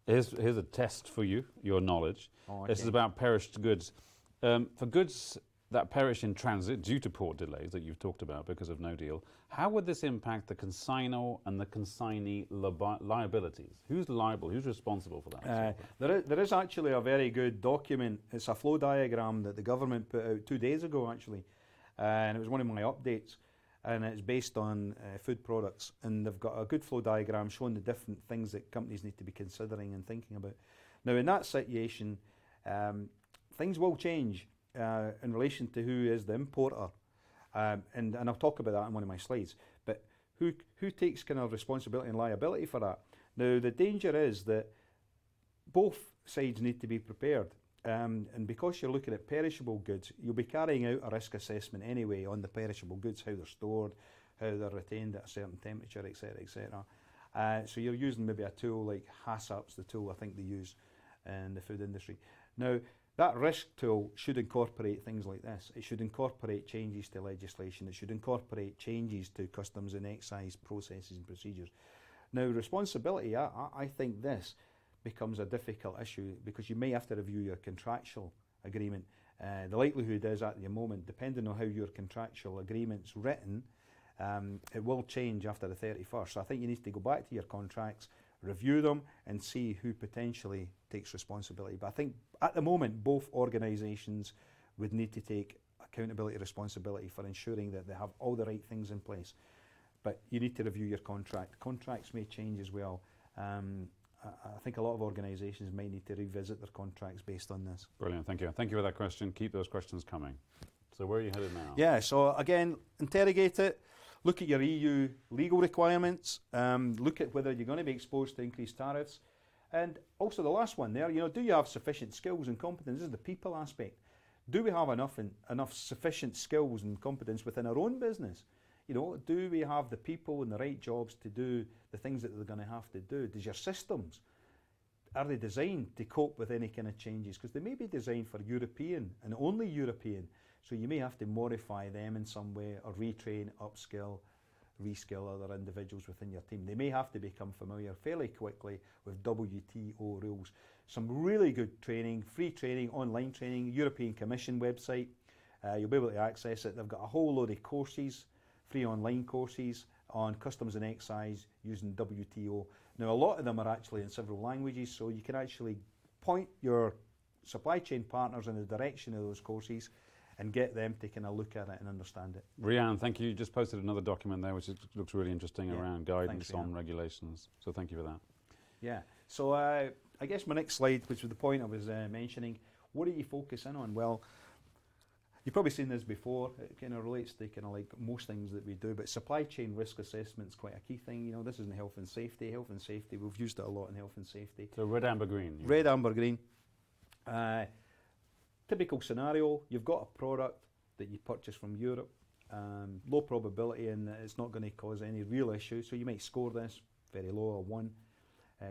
Here's a test for you, your knowledge. Oh, okay. This is about perished goods. For goods that perish in transit due to port delays that you've talked about because of no deal, how would this impact the consignor and the consignee liabilities? Who's liable? Who's responsible for that? There is actually a very good document. It's a flow diagram that the government put out 2 days ago, actually, and it was one of my updates. And it's based on food products, and they've got a good flow diagram showing the different things that companies need to be considering and thinking about. Now, in that situation, things will change in relation to who is the importer, and I'll talk about that in one of my slides. But who takes kind of responsibility and liability for that? Now, the danger is that both sides need to be prepared. And because you're looking at perishable goods, you'll be carrying out a risk assessment anyway on the perishable goods, how they're stored, how they're retained at a certain temperature, etc., etc. So you're using maybe a tool like HACCP's, the tool I think they use in the food industry. Now, that risk tool should incorporate things like this. It should incorporate changes to legislation. It should incorporate changes to customs and excise processes and procedures. Now, responsibility, I think this becomes a difficult issue because you may have to review your contractual agreement. The likelihood is at the moment, depending on how your contractual agreement's written, it will change after the 31st. So I think you need to go back to your contracts, review them and see who potentially takes responsibility. But I think at the moment both organisations would need to take accountability, responsibility for ensuring that they have all the right things in place. But you need to review your contract. Contracts may change as well. I think a lot of organisations may need to revisit their contracts based on this. Brilliant, thank you. Thank you for that question. Keep those questions coming. So where are you headed now? Yeah, so again, interrogate it. Look at your EU legal requirements. Look at whether you're going to be exposed to increased tariffs. And also the last one there, you know, do you have sufficient skills and competence? This is the people aspect. do we have enough sufficient skills and competence within our own business? Do we have the people in the right jobs to do the things that they're going to have to do? Does your systems, are they designed to cope with any kind of changes? Because they may be designed for European and only European, so you may have to modify them in some way or retrain, upskill, reskill other individuals within your team. They may have to become familiar fairly quickly with WTO rules. Some really good training, free training, online training, European Commission website. You'll be able to access it. They've got a whole load of courses, free online courses on customs and excise using WTO. Now, a lot of them are actually in several languages, so you can actually point your supply chain partners in the direction of those courses and get them to kind of look at it and understand it. Rian, thank you. You just posted another document there which looks really interesting around guidance Thanks, on regulations. So thank you for that. Yeah. So I guess my next slide, which was the point I was mentioning, what do you focus in on? Well, you've probably seen this before. It kind of relates to kind of like most things that we do, but supply chain risk assessment is quite a key thing. This isn't health and safety. Health and safety, we've used it a lot in health and safety. So red, amber, green. Red, amber, green. Typical scenario, you've got a product that you purchase from Europe, low probability and it's not going to cause any real issue, so you might score this very low, a 1.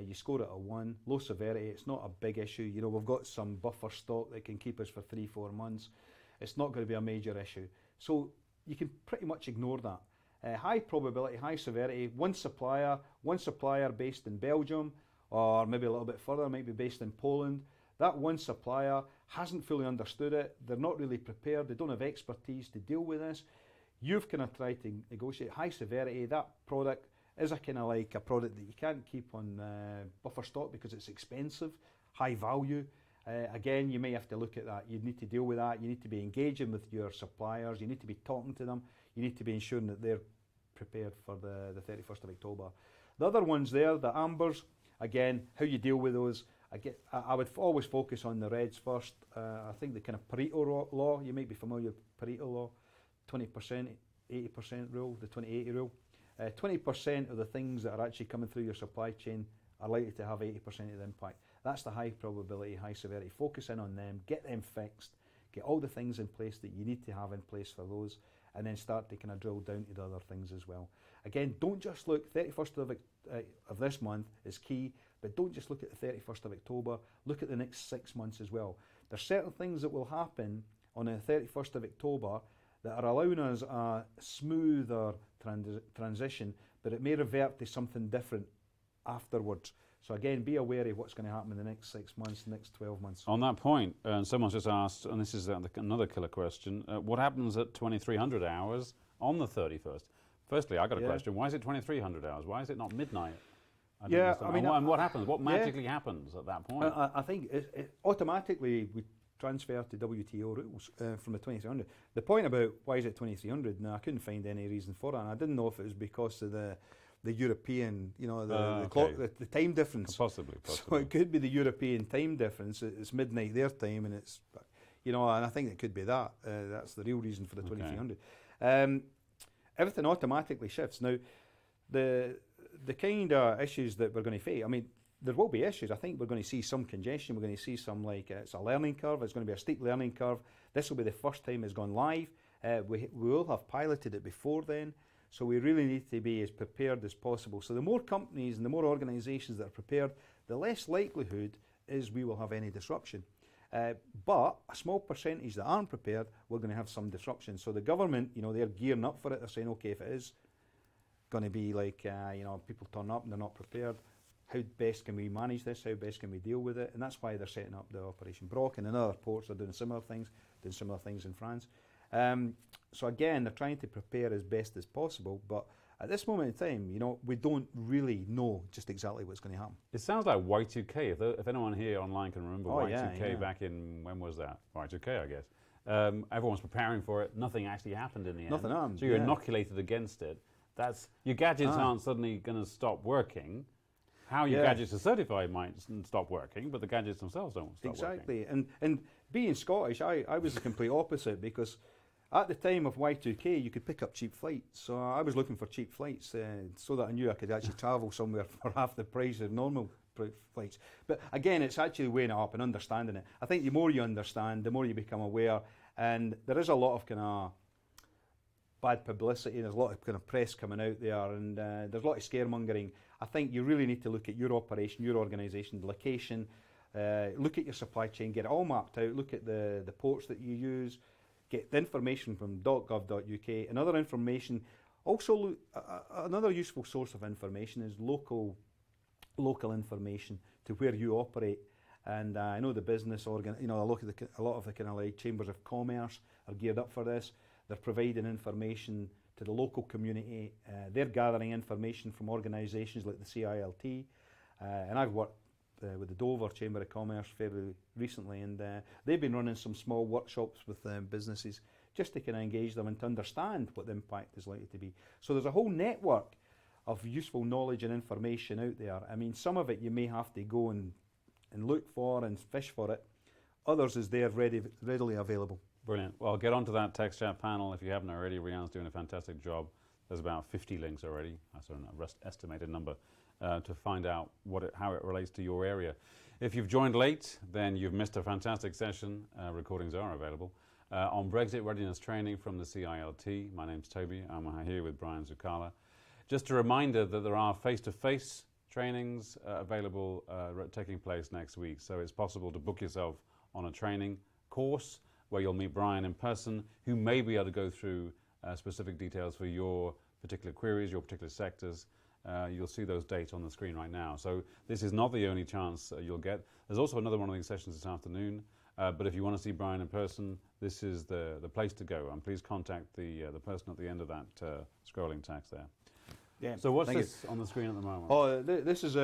You score it a 1, low severity, it's not a big issue. We've got some buffer stock that can keep us for 3-4 months. It's not going to be a major issue. So you can pretty much ignore that. High probability, high severity, one supplier based in Belgium, or maybe a little bit further, might be based in Poland. That one supplier hasn't fully understood it, they're not really prepared, they don't have expertise to deal with this. You've kind of tried to negotiate high severity, that product is a kind of like a product that you can't keep on buffer stock because it's expensive, high value. Again, you may have to look at that, you need to deal with that, you need to be engaging with your suppliers, you need to be talking to them, you need to be ensuring that they're prepared for the 31st of October. The other ones there, the ambers, again, how you deal with those. I would always focus on the reds first. I think the kind of Pareto law, you might be familiar with Pareto law, 20%, 80% rule, the 20-80 rule. 20% of the things that are actually coming through your supply chain are likely to have 80% of the impact. That's the high probability, high severity. Focus in on them, get them fixed, get all the things in place that you need to have in place for those, and then start to kind of drill down to the other things as well. Again, don't just look, 31st of this month is key, but don't just look at the 31st of October, look at the next 6 months as well. There's certain things that will happen on the 31st of October that are allowing us a smoother transition, but it may revert to something different afterwards. So again, be aware of what's going to happen in the next 6 months, next 12 months. On that point, someone's just asked, and this is another killer question, what happens at 2300 hours on the 31st? Firstly, I got a question. Why is it 2300 hours? Why is it not midnight? And what happens? What magically happens at that point? I think it automatically we transfer to WTO rules from the 2300. The point about why is it 2300? No, I couldn't find any reason for that. And I didn't know if it was because of the European, the clock, the time difference. Possibly. So it could be the European time difference. It's midnight their time, and it's, and I think it could be that. That's the real reason for the 2300. Everything automatically shifts. Now, the kind of issues that we're going to face, there will be issues. I think we're going to see some congestion. We're going to see some, it's a learning curve. It's going to be a steep learning curve. This will be the first time it's gone live. We will have piloted it before then. So we really need to be as prepared as possible. So the more companies and the more organisations that are prepared, the less likelihood is we will have any disruption. But a small percentage that aren't prepared, we're going to have some disruption. So the government, they're gearing up for it. They're saying, okay, if it is going to be like, people turn up and they're not prepared, how best can we manage this? How best can we deal with it? And that's why they're setting up the Operation Brock, and in other ports are doing similar things in France. So again, they're trying to prepare as best as possible, but at this moment in time, we don't really know just exactly what's going to happen. It sounds like Y2K. If anyone here online can remember Y2K back in, when was that? Y2K, I guess. Everyone's preparing for it. Nothing actually happened in the end. Nothing happened. So you're inoculated against it. Your gadgets aren't suddenly going to stop working. How your gadgets are certified might stop working, but the gadgets themselves don't stop working. Exactly. And being Scottish, I was the complete opposite, because at the time of Y2K, you could pick up cheap flights. So I was looking for cheap flights so that I knew I could actually travel somewhere for half the price of normal flights. But again, it's actually weighing it up and understanding it. I think the more you understand, the more you become aware. And there is a lot of kind of bad publicity. There's a lot of kind of press coming out there, and there's a lot of scaremongering. I think you really need to look at your operation, your organisation, the location, look at your supply chain, get it all mapped out, look at the ports that you use, get the information from .gov.uk and other information. Also, another useful source of information is local information to where you operate. And I know the business a lot of the kind of like chambers of commerce are geared up for this. They're providing information to the local community. They're gathering information from organisations like the CILT, and I've worked with the Dover Chamber of Commerce fairly recently, and they've been running some small workshops with businesses just to kind of engage them and to understand what the impact is likely to be. So there's a whole network of useful knowledge and information out there. I mean, some of it you may have to go and look for and fish for it. Others is there readily available. Brilliant. Well, get onto that text chat panel if you haven't already. Rian's doing a fantastic job. There's about 50 links already. That's an estimated number to find out how it relates to your area. If you've joined late, then you've missed a fantastic session. Recordings are available on Brexit Readiness Training from the CILT. My name's Toby. I'm here with Brian Zuccala. Just a reminder that there are face-to-face trainings available taking place next week. So it's possible to book yourself on a training course where you'll meet Brian in person, who may be able to go through specific details for your particular queries, your particular sectors. You'll see those dates on the screen right now. So this is not the only chance you'll get. There's also another one of these sessions this afternoon. But if you want to see Brian in person, this is the place to go. And please contact the person at the end of that scrolling text there. Yeah. So what's this on the screen at the moment? Oh, this is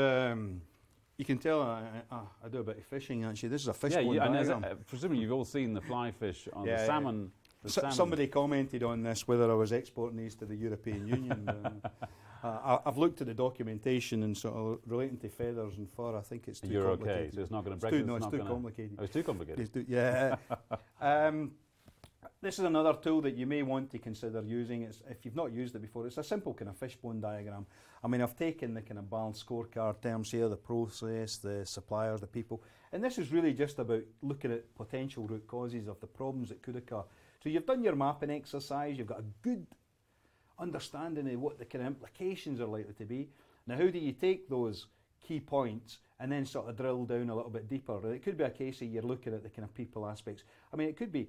you can tell I do a bit of fishing actually. This is a fishbone diagram. Presumably you've all seen the fly fish on the salmon. Somebody commented on this whether I was exporting these to the European Union. I've looked at the documentation and sort of relating to feathers and fur. I think it's too complicated. You're okay, so it's not going to break. It's too complicated. Oh, it's too complicated. Yeah. This is another tool that you may want to consider using. If you've not used it before, it's a simple kind of fishbone diagram. I mean, I've taken the kind of balanced scorecard terms here, the process, the suppliers, the people, and this is really just about looking at potential root causes of the problems that could occur. So you've done your mapping exercise, you've got a good understanding of what the kind of implications are likely to be. Now, how do you take those key points and then sort of drill down a little bit deeper? It could be a case of you're looking at the kind of people aspects. I mean, it could be,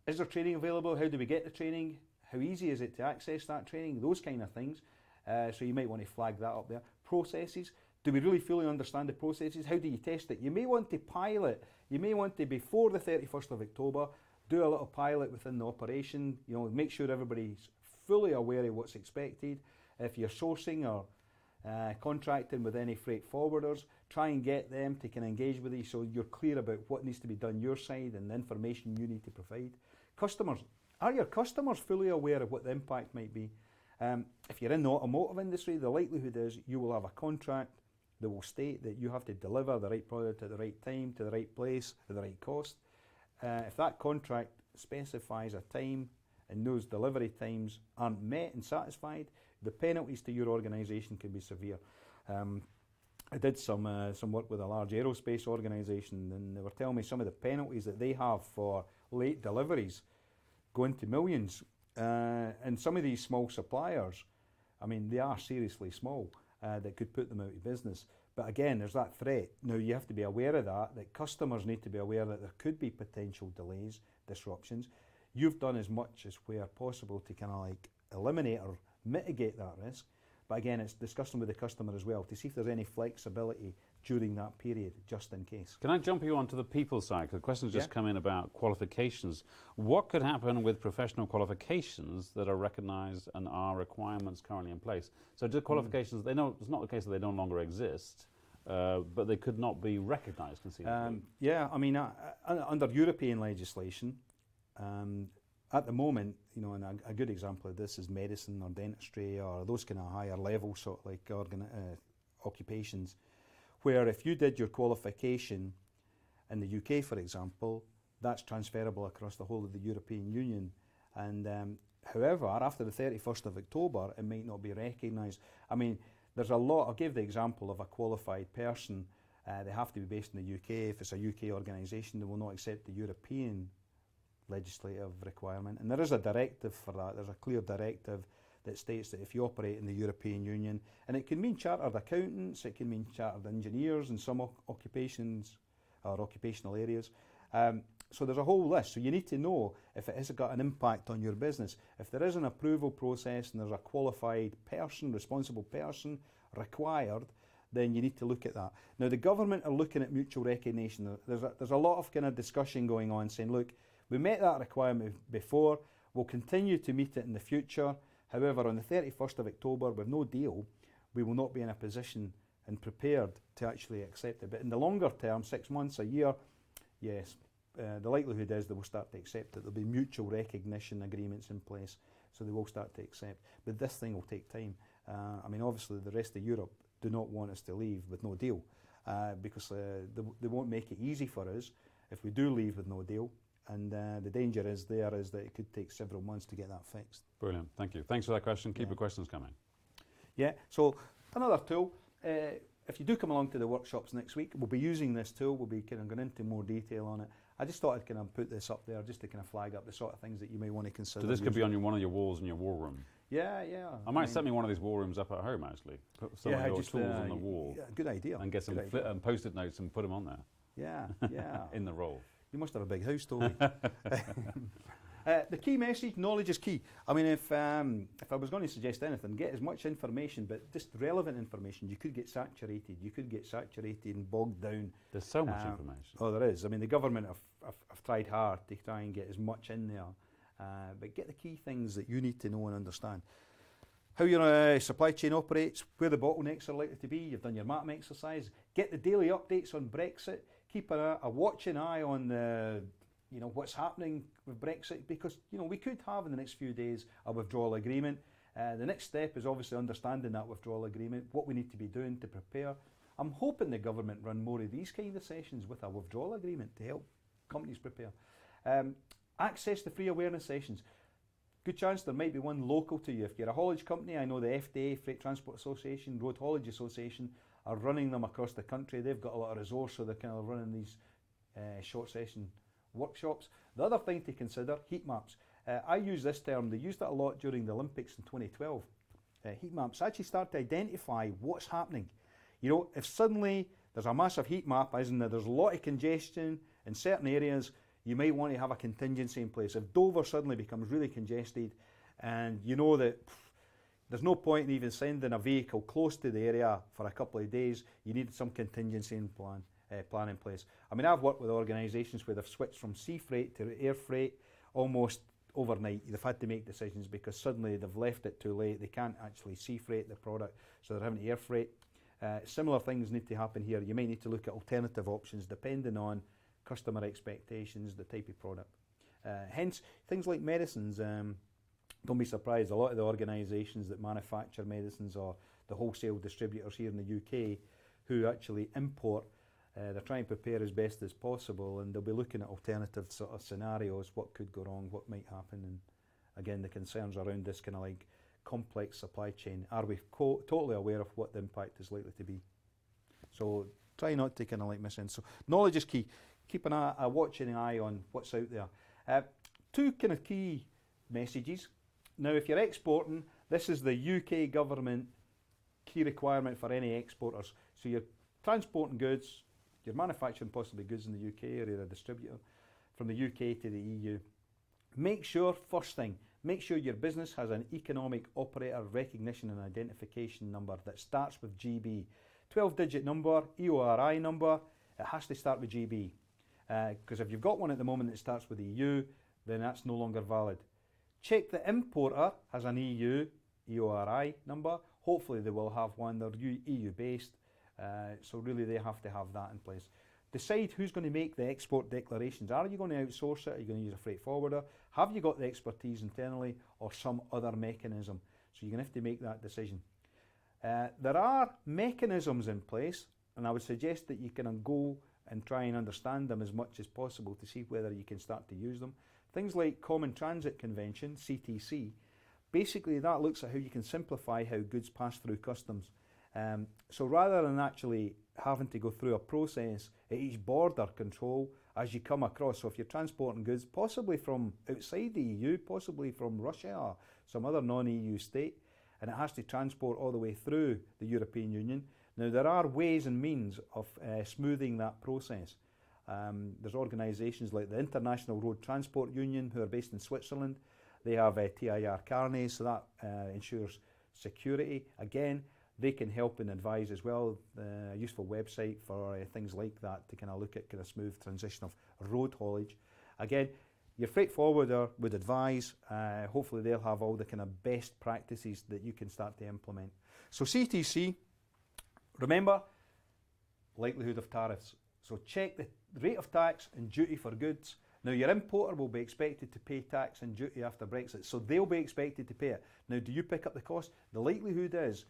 is there training available? How do we get the training? How easy is it to access that training? Those kind of things. So you might want to flag that up there. Processes. Do we really fully understand the processes? How do you test it? You may want to pilot. You may want to, before the 31st of October, do a little pilot within the operation. You know, make sure everybody's fully aware of what's expected. If you're sourcing or contracting with any freight forwarders, try and get them to kind of engage with you so you're clear about what needs to be done your side and the information you need to provide. Customers. Are your customers fully aware of what the impact might be? If you're in the automotive industry, the likelihood is you will have a contract that will state that you have to deliver the right product at the right time, to the right place, at the right cost. If that contract specifies a time and those delivery times aren't met and satisfied, the penalties to your organisation can be severe. I did some work with a large aerospace organisation, and they were telling me some of the penalties that they have for late deliveries go into millions. And some of these small suppliers, I mean, they are seriously small, that could put them out of business. But again, there's that threat. Now, you have to be aware of that customers need to be aware that there could be potential delays, disruptions. You've done as much as where possible to kind of like eliminate or mitigate that risk. But again, it's discussing with the customer as well to see if there's any flexibility during that period, just in case. Can I jump you onto the people side? Because the question's just come in about qualifications. What could happen with professional qualifications that are recognised and are requirements currently in place? So do qualifications, it's not the case that they no longer exist, but they could not be recognised conceivably? Yeah, I mean, under European legislation, at the moment, you know, and a good example of this is medicine or dentistry or those kind of higher level sort of like occupations, where if you did your qualification in the UK, for example, that's transferable across the whole of the European Union. And however, after the 31st of October, it might not be recognised. I mean, there's a lot. I gave the example of a qualified person. They have to be based in the UK. If it's a UK organisation, they will not accept the European legislative requirement. And there is a directive for that. There's a clear directive that states that if you operate in the European Union, and it can mean chartered accountants, it can mean chartered engineers in some occupations or occupational areas. So there's a whole list. So you need to know if it has got an impact on your business. If there is an approval process and there's a qualified person, responsible person required, then you need to look at that. Now the government are looking at mutual recognition. There's a lot of kind of discussion going on saying, look, we met that requirement before, we'll continue to meet it in the future. However, on the 31st of October, with no deal, we will not be in a position and prepared to actually accept it. But in the longer term, 6 months, a year, yes, the likelihood is they will start to accept it. There'll be mutual recognition agreements in place, so they will start to accept. But this thing will take time. I mean, obviously, the rest of Europe do not want us to leave with no deal, because they won't make it easy for us if we do leave with no deal. And the danger is that it could take several months to get that fixed. Brilliant, thank you. Thanks for that question. Keep your questions coming. Yeah, so another tool. If you do come along to the workshops next week, we'll be using this tool. We'll be kind of going into more detail on it. I just thought I'd kind of put this up there just to kind of flag up the sort of things that you may want to consider. So this could be on one of your walls in your war room. Yeah, yeah. I might set me one of these war rooms up at home, actually. Put some of your tools on the wall. Yeah, good idea. And get some post-it notes and put them on there. Yeah, yeah. In the roll. You must have a big house, Toby. The key message, knowledge is key. I mean, if I was going to suggest anything, get as much information, but just relevant information. You could get saturated. You could get saturated and bogged down. There's so much information. Oh, there is. I mean, the government have tried hard to try and get as much in there. But get the key things that you need to know and understand. How your supply chain operates, where the bottlenecks are likely to be. You've done your MAP exercise. Get the daily updates on Brexit. Keep a watching eye on what's happening with Brexit, because we could have in the next few days a withdrawal agreement. The next step is obviously understanding that withdrawal agreement, what we need to be doing to prepare. I'm hoping the government run more of these kind of sessions with a withdrawal agreement to help companies prepare. Access to free awareness sessions. Good chance there might be one local to you. If you're a haulage company, I know the FDA, Freight Transport Association, Road Haulage Association are running them across the country. They've got a lot of resource, so they're kind of running these short session workshops. The other thing to consider, heat maps. I use this term, they used it a lot during the Olympics in 2012. Heat maps actually start to identify what's happening. If suddenly there's a massive heat map, as in that there's a lot of congestion in certain areas, you might want to have a contingency in place. If Dover suddenly becomes really congested and you know that there's no point in even sending a vehicle close to the area for a couple of days, you need some contingency plan in place. I mean, I've worked with organisations where they've switched from sea freight to air freight almost overnight. They've had to make decisions because suddenly they've left it too late. They can't actually sea freight the product, so they're having to air freight. Similar things need to happen here. You may need to look at alternative options depending on customer expectations, the type of product. Hence, things like medicines. Don't be surprised, a lot of the organisations that manufacture medicines or the wholesale distributors here in the UK who actually import, they're trying to prepare as best as possible, and they'll be looking at alternative sort of scenarios, what could go wrong, what might happen, and again the concerns around this kind of like complex supply chain. Are we totally aware of what the impact is likely to be? So try not to kind of like miss in. So knowledge is key. Keep a watching eye on what's out there. Two kind of key messages. Now, if you're exporting, this is the UK government key requirement for any exporters. So you're transporting goods, you're manufacturing possibly goods in the UK, or you're a distributor from the UK to the EU. Make sure, first thing, make sure your business has an economic operator recognition and identification number that starts with GB. 12-digit number, EORI number, it has to start with GB. Because if you've got one at the moment that starts with EU, then that's no longer valid. Check the importer has an EU EORI number. Hopefully they will have one. They're EU based, so really they have to have that in place. Decide who's going to make the export declarations. Are you going to outsource it? Are you going to use a freight forwarder? Have you got the expertise internally or some other mechanism? So you're going to have to make that decision. There are mechanisms in place, and I would suggest that you can go and try and understand them as much as possible to see whether you can start to use them. Things like Common Transit Convention, CTC, basically that looks at how you can simplify how goods pass through customs. So rather than actually having to go through a process at each border control as you come across, so if you're transporting goods possibly from outside the EU, possibly from Russia or some other non-EU state, and it has to transport all the way through the European Union. Now there are ways and means of smoothing that process. There's organisations like the International Road Transport Union who are based in Switzerland. They have TIR carnets, so that ensures security. Again, they can help and advise as well. A useful website for things like that to kind of look at kind of smooth transition of road haulage. Again, your freight forwarder would advise. Hopefully they'll have all the kind of best practices that you can start to implement. So CTC, remember, likelihood of tariffs. So check the rate of tax and duty for goods. Now your importer will be expected to pay tax and duty after Brexit, so they'll be expected to pay it. Now do you pick up the cost? The likelihood is,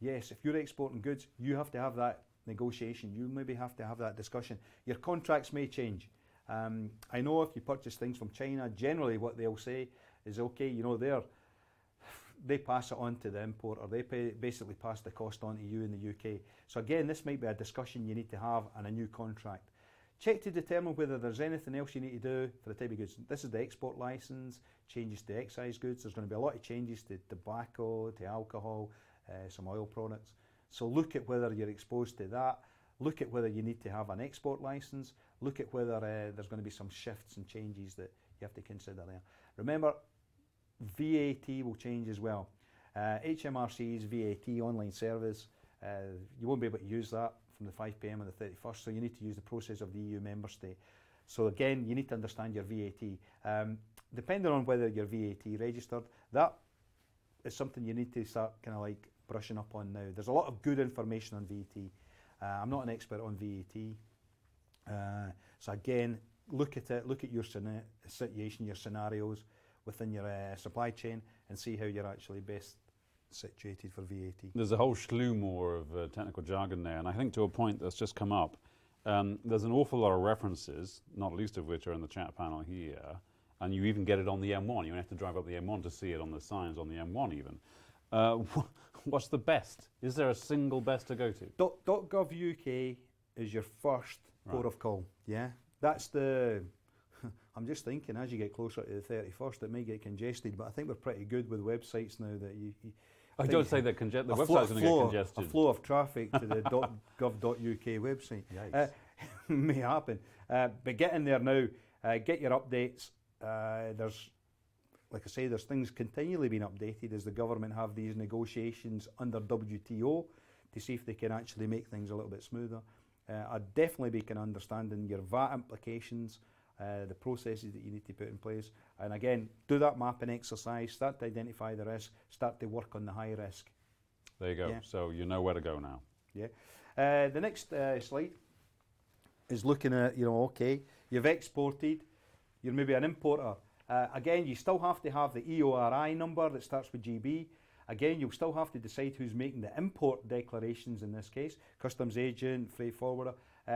yes, if you're exporting goods, you have to have that negotiation. You maybe have to have that discussion. Your contracts may change. I know if you purchase things from China, generally what they'll say is, okay, you know, they pass it on to the importer. They basically pass the cost on to you in the UK. So again, this might be a discussion you need to have on a new contract. Check to determine whether there's anything else you need to do for the type of goods. This is the export licence, changes to excise goods. There's going to be a lot of changes to tobacco, to alcohol, some oil products. So look at whether you're exposed to that. Look at whether you need to have an export licence. Look at whether there's going to be some shifts and changes that you have to consider there. Remember, VAT will change as well. HMRC's VAT online service, you won't be able to use that from the 5 p.m. on the 31st, so you need to use the process of the EU member state. So again, you need to understand your VAT. Depending on whether you're VAT registered, that is something you need to start kind of like brushing up on now. There's a lot of good information on VAT. I'm not an expert on VAT. So again, look at it, look at your situation, your scenarios within your supply chain and see how you're actually best situated for VAT. There's a whole slew more of technical jargon there, and I think to a point that's just come up, there's an awful lot of references, not least of which are in the chat panel here, and you even get it on the M1. You don't have to drive up the M1 to see it on the signs on the M1 even. What's the best? Is there a single best to go to? .gov UK is your first port of call, yeah? That's the... I'm just thinking, as you get closer to the 31st, it may get congested, but I think we're pretty good with websites now that you... I don't say that the website's going to get congested. A flow of traffic to the .gov.uk website may happen. But get in there now, get your updates. There's, like I say, there's things continually being updated as the government have these negotiations under WTO to see if they can actually make things a little bit smoother. I'd definitely be kind of understanding your VAT implications, the processes that you need to put in place. And again, do that mapping exercise, start to identify the risk, start to work on the high risk. There you go. Yeah. So you know where to go now. Yeah. The next slide is looking at, you know, okay, you've exported, you're maybe an importer. Again, you still have to have the EORI number that starts with GB. Again, you'll still have to decide who's making the import declarations in this case, customs agent, freight forwarder.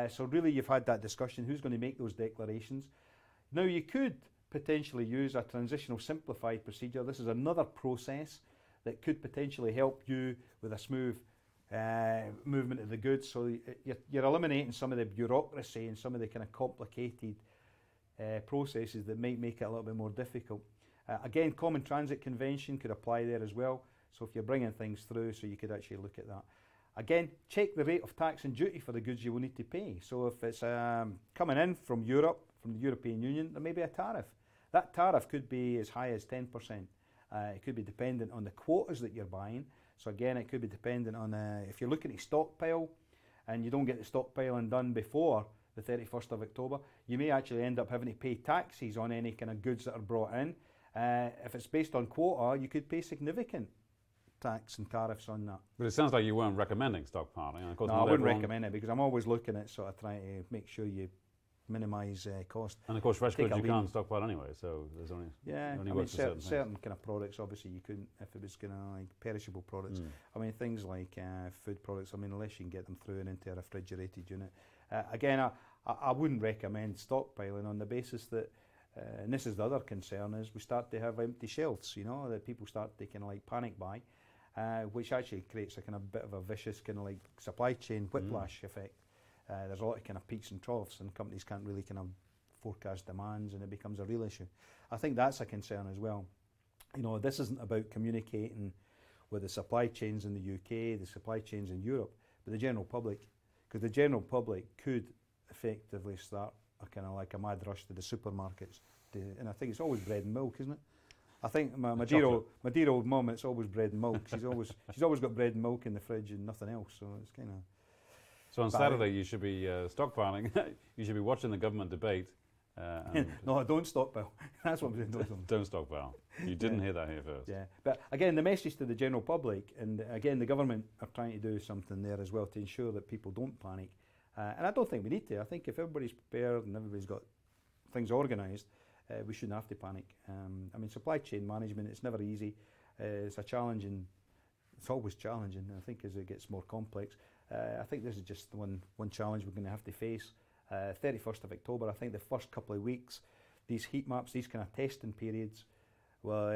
So really you've had that discussion, who's going to make those declarations. Now you could potentially use a transitional simplified procedure. This is another process that could potentially help you with a smooth movement of the goods. So you're eliminating some of the bureaucracy and some of the kind of complicated processes that might make it a little bit more difficult. Again, Common Transit Convention could apply there as well. So if you're bringing things through, so you could actually look at that. Again, check the rate of tax and duty for the goods you will need to pay. So if it's coming in from Europe, from the European Union, there may be a tariff. That tariff could be as high as 10%. It could be dependent on the quotas that you're buying. So again, it could be dependent on if you're looking at stockpile and you don't get the stockpiling done before the 31st of October, you may actually end up having to pay taxes on any kind of goods that are brought in. If it's based on quota, you could pay significant tax and tariffs on that. But it sounds like you weren't recommending stockpiling. Of course, no, I wouldn't recommend it because I'm always looking at sort of trying to make sure you minimise cost. And of course, fresh goods you can't stockpile anyway, so there's only certain kind of products. Obviously, you couldn't if it was kind of like perishable products. I mean, things like food products. I mean, unless you can get them through and into a refrigerated unit. Again, I wouldn't recommend stockpiling on the basis that. And this is the other concern is we start to have empty shelves, you know, that people start to kind of like panic buy. which actually creates a kind of bit of a vicious kind of like supply chain whiplash effect. There's a lot of kind of peaks and troughs, and companies can't really kind of forecast demands, and it becomes a real issue. I think that's a concern as well. You know, this isn't about communicating with the supply chains in the UK, the supply chains in Europe, but the general public, because the general public could effectively start a kind of like a mad rush to the supermarkets, and I think it's always bread and milk, isn't it? I think my dear old mum, it's always bread and milk. She's always got bread and milk in the fridge and nothing else. So it's kind of. So on Saturday you should be stockpiling. You should be watching the government debate. No, don't stockpile. That's what I'm doing. Don't stockpile. You didn't hear that here first. Yeah, but again, the message to the general public, and again, the government are trying to do something there as well to ensure that people don't panic. And I don't think we need to. I think if everybody's prepared and everybody's got things organised, we shouldn't have to panic. I mean, supply chain management, it's never easy. It's a challenging, it's always challenging, I think, as it gets more complex. I think this is just one challenge we're going to have to face. 31st of October, I think the first couple of weeks, these heat maps, these kind of testing periods will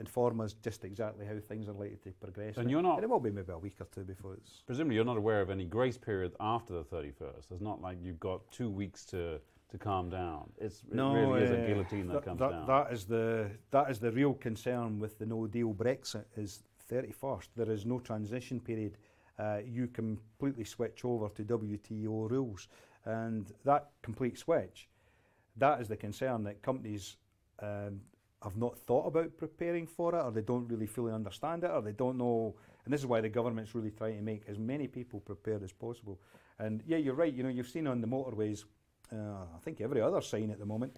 inform us just exactly how things are likely to progress. And you're not... And it will be maybe a week or two before it's... Presumably you're not aware of any grace period after the 31st. It's not like you've got 2 weeks to calm down. It really is a guillotine that comes down. That is the real concern with the no-deal Brexit is 31st. There is no transition period. You completely switch over to WTO rules. And that complete switch, that is the concern, that companies have not thought about preparing for it, or they don't really fully understand it, or they don't know. And this is why the government's really trying to make as many people prepared as possible. And yeah, you're right, you know, you've seen on the motorways, I think every other sign at the moment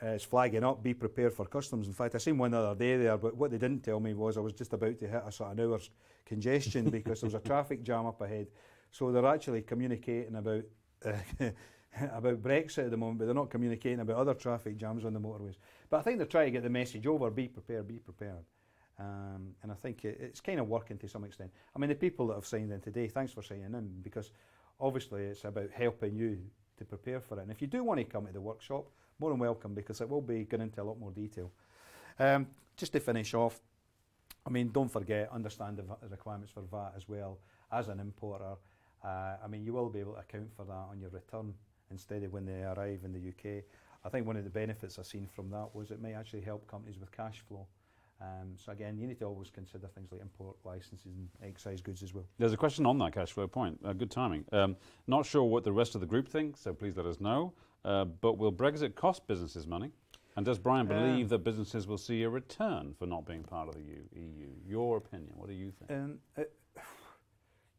is flagging up, be prepared for customs. In fact, I seen one the other day there, but what they didn't tell me was I was just about to hit a sort of an hour's congestion because there was a traffic jam up ahead. So they're actually communicating about about Brexit at the moment, but they're not communicating about other traffic jams on the motorways. But I think they're trying to get the message over, be prepared, be prepared. And I think it's kind of working to some extent. I mean, the people that have signed in today, thanks for signing in, because obviously it's about helping you to prepare for it. And if you do want to come to the workshop, more than welcome, because it will be going into a lot more detail. Just to finish off, I mean, don't forget, understand the requirements for VAT as well as an importer. I mean, you will be able to account for that on your return instead of when they arrive in the UK. I think one of the benefits I've seen from that was it may actually help companies with cash flow. So again, you need to always consider things like import licenses and excise goods as well. There's a question on that cash flow point. Good timing. Not sure what the rest of the group thinks, so please let us know. But will Brexit cost businesses money? And does Brian believe that businesses will see a return for not being part of the EU? Your opinion, what do you think?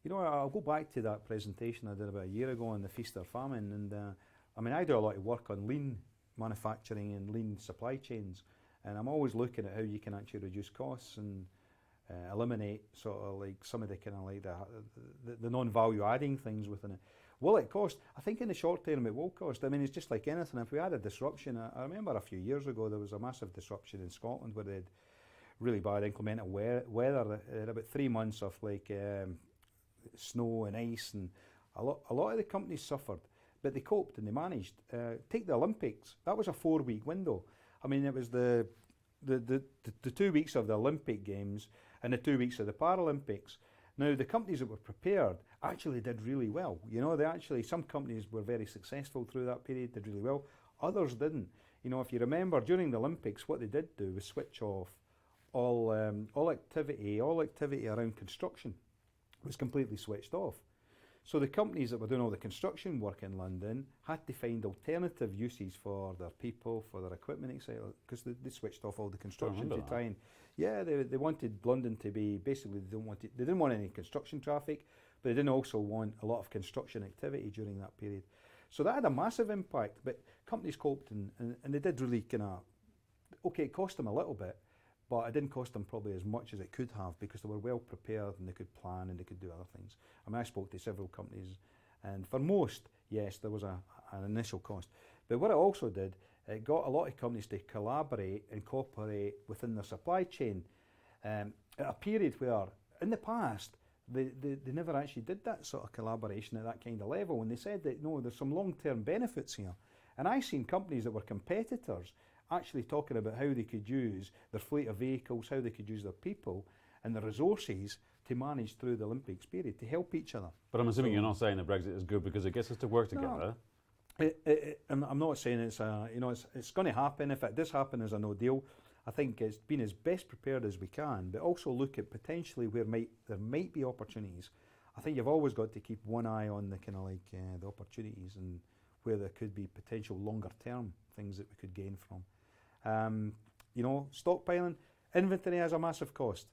You know, I'll go back to that presentation I did about a year ago on the feast or famine, and I mean, I do a lot of work on lean manufacturing and lean supply chains, and I'm always looking at how you can actually reduce costs and eliminate sort of like some of the kind of like the non-value adding things within it. Will it cost? I think in the short term it will cost. I mean, it's just like anything. If we had a disruption, I remember a few years ago there was a massive disruption in Scotland where they had really bad inclement weather. They had about 3 months of like snow and ice, and a lot of the companies suffered, but they coped and they managed. Take the Olympics. That was a 4-week window. I mean, it was the 2 weeks of the Olympic Games and the 2 weeks of the Paralympics. Now, the companies that were prepared actually did really well. You know, some companies were very successful through that period, did really well. Others didn't. You know, if you remember, during the Olympics, what they did do was switch off all activity around construction was completely switched off. So the companies that were doing all the construction work in London had to find alternative uses for their people, for their equipment, etc., because they switched off all the construction to try and, yeah, they wanted London to be, basically they didn't want any construction traffic, but they didn't also want a lot of construction activity during that period. So that had a massive impact, but companies coped and they did really kind of, okay, it cost them a little bit, but it didn't cost them probably as much as it could have because they were well prepared and they could plan and they could do other things. I mean, I spoke to several companies, and for most, yes, there was an initial cost. But what it also did, it got a lot of companies to collaborate and cooperate within their supply chain at a period where, in the past, they never actually did that sort of collaboration at that kind of level. And they said that, no, there's some long-term benefits here. And I've seen companies that were competitors actually talking about how they could use their fleet of vehicles, how they could use their people, and the resources to manage through the Olympics period, to help each other. But I'm assuming you're not saying that Brexit is good because it gets us to work together. I'm not saying it's going to happen. If it does happen as a no deal, I think it's been as best prepared as we can, but also look at potentially where there might be opportunities. I think you've always got to keep one eye on the kind of like the opportunities and where there could be potential longer term things that we could gain from. Stockpiling, inventory has a massive cost.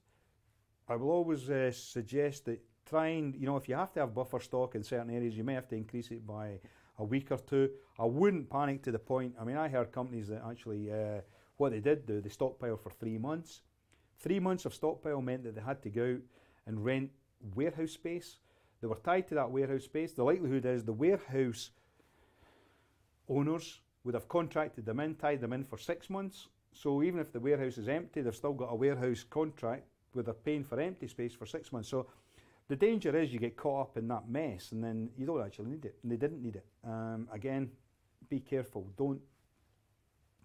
I will always suggest that if you have to have buffer stock in certain areas, you may have to increase it by a week or two. I wouldn't panic to the point. I mean, I heard companies that actually, what they did do, they stockpiled for 3 months. 3 months of stockpile meant that they had to go out and rent warehouse space. They were tied to that warehouse space. The likelihood is the warehouse owners would have contracted them in, tied them in for 6 months. So even if the warehouse is empty, they've still got a warehouse contract where they're paying for empty space for 6 months. So the danger is you get caught up in that mess and then you don't actually need it. And they didn't need it. Again, be careful. Don't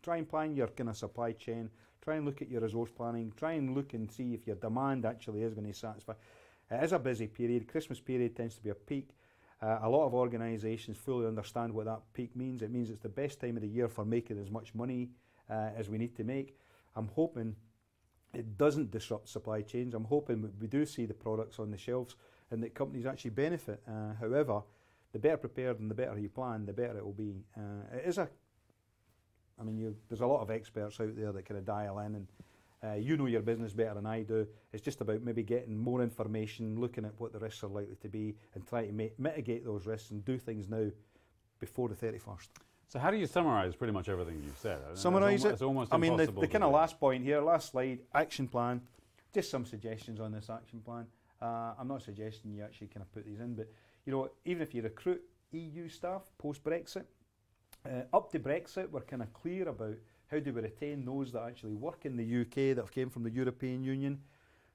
try and plan your kind of supply chain. Try and look at your resource planning. Try and look and see if your demand actually is going to satisfy. It is a busy period. Christmas period tends to be a peak. A lot of organisations fully understand what that peak means. It means it's the best time of the year for making as much money as we need to make. I'm hoping it doesn't disrupt supply chains. I'm hoping we do see the products on the shelves and that companies actually benefit. However, the better prepared and the better you plan, the better it will be. There's a lot of experts out there that kind of dial in and you know your business better than I do. It's just about maybe getting more information, looking at what the risks are likely to be and try to mitigate those risks and do things now before the 31st. So how do you summarise pretty much everything you've said? Summarise it? It's almost I mean, impossible the to kind of do. last point here, last slide, action plan. Just some suggestions on this action plan. I'm not suggesting you actually kind of put these in, but even if you recruit EU staff post-Brexit, up to Brexit, we're kind of clear about how do we retain those that actually work in the UK that have came from the European Union.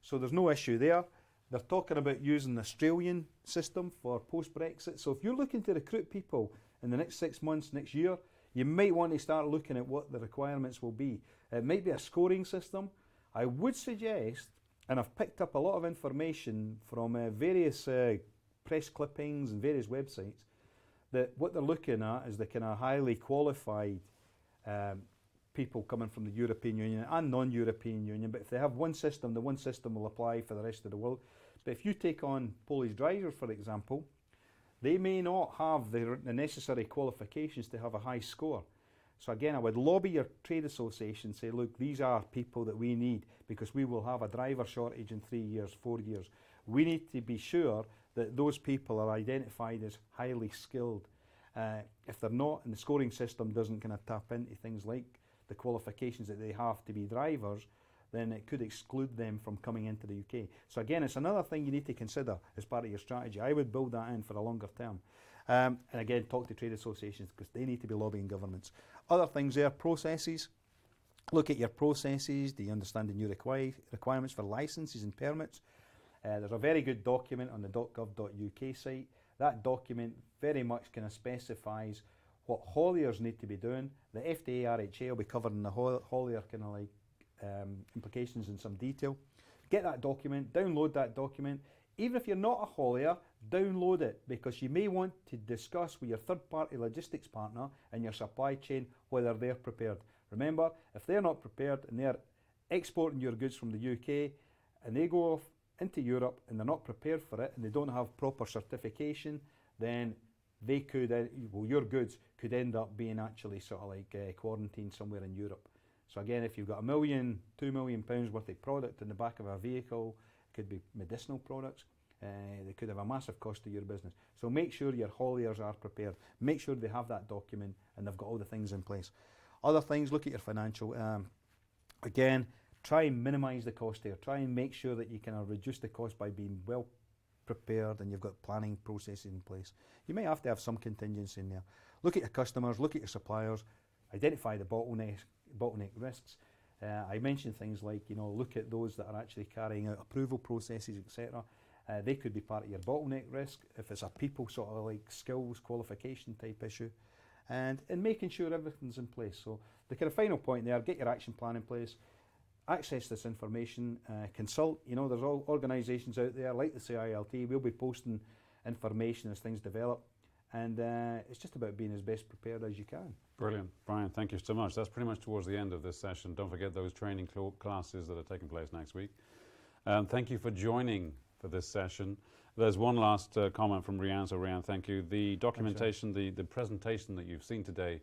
So there's no issue there. They're talking about using the Australian system for post-Brexit. So if you're looking to recruit people in the next 6 months, next year, you might want to start looking at what the requirements will be. It might be a scoring system. I would suggest, and I've picked up a lot of information from various press clippings and various websites, that what they're looking at is the kind of highly qualified people coming from the European Union and non-European Union. But if they have one system, the one system will apply for the rest of the world. But if you take on Polish drivers, for example, they may not have the necessary qualifications to have a high score. So again, I would lobby your trade association, say, look, these are people that we need because we will have a driver shortage in 3 years, 4 years. We need to be sure that those people are identified as highly skilled. If they're not, and the scoring system doesn't kind of tap into things like the qualifications that they have to be drivers, then it could exclude them from coming into the UK. So again, it's another thing you need to consider as part of your strategy. I would build that in for a longer term. And again, talk to trade associations because they need to be lobbying governments. Other things there, processes. Look at your processes. Do you understand the new requirements for licenses and permits? There's a very good document on the .gov.uk site. That document very much kind of specifies what hauliers need to be doing. The FTA RHA will be covering the haulier kind of like implications in some detail. Get that document, download that document. Even if you're not a haulier, download it because you may want to discuss with your third-party logistics partner and your supply chain whether they're prepared. Remember, if they're not prepared and they're exporting your goods from the UK and they go off into Europe and they're not prepared for it and they don't have proper certification, then they could, your goods could end up being actually sort of like quarantined somewhere in Europe. So again, if you've got £1 million, £2 million worth of product in the back of a vehicle, it could be medicinal products, they could have a massive cost to your business. So make sure your hauliers are prepared. Make sure they have that document and they've got all the things in place. Other things, look at your financial. Again, try and minimise the cost there. Try and make sure that you can reduce the cost by being well prepared and you've got planning processes in place. You may have to have some contingency in there. Look at your customers, look at your suppliers, identify the bottleneck risks. I mentioned things like, look at those that are actually carrying out approval processes, etc. They could be part of your bottleneck risk if it's a people sort of like skills qualification type issue, and making sure everything's in place. So the kind of final point there, get your action plan in place. access this information, consult. You know, there's all organisations out there like the CILT. We'll be posting information as things develop, and it's just about being as best prepared as you can. Brilliant. Brian, thank you so much. That's pretty much towards the end of this session. Don't forget those training classes that are taking place next week. Thank you for joining for this session. There's one last comment from Rianne. So Rianne, thank you. The documentation, the presentation that you've seen today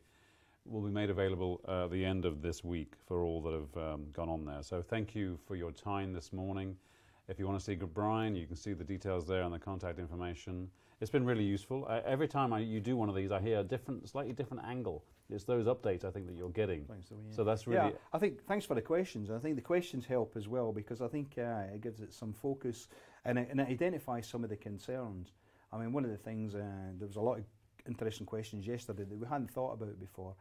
will be made available at the end of this week for all that have gone on there. So thank you for your time this morning. If you want to see Brian, you can see the details there and the contact information. It's been really useful. Every time you do one of these, I hear a slightly different angle. It's those updates, I think, that you're getting. Thanks, so that's really... Yeah, I think, thanks for the questions. I think the questions help as well, because I think it gives it some focus, and it identifies some of the concerns. I mean, one of the things, there was a lot of interesting questions yesterday that we hadn't thought about before.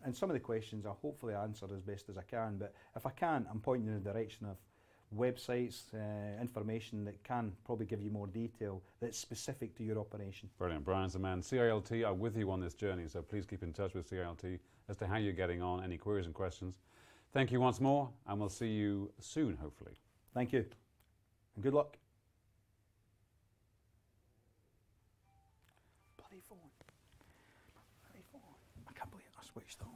And some of the questions I hopefully answer as best as I can, but if I can't, I'm pointing in the direction of websites, information that can probably give you more detail that's specific to your operation. Brilliant. Brian's the man. CILT are with you on this journey, so please keep in touch with CILT as to how you're getting on, any queries and questions. Thank you once more, and we'll see you soon, hopefully. Thank you, and good luck. Bloody phone. I can't believe I switched on.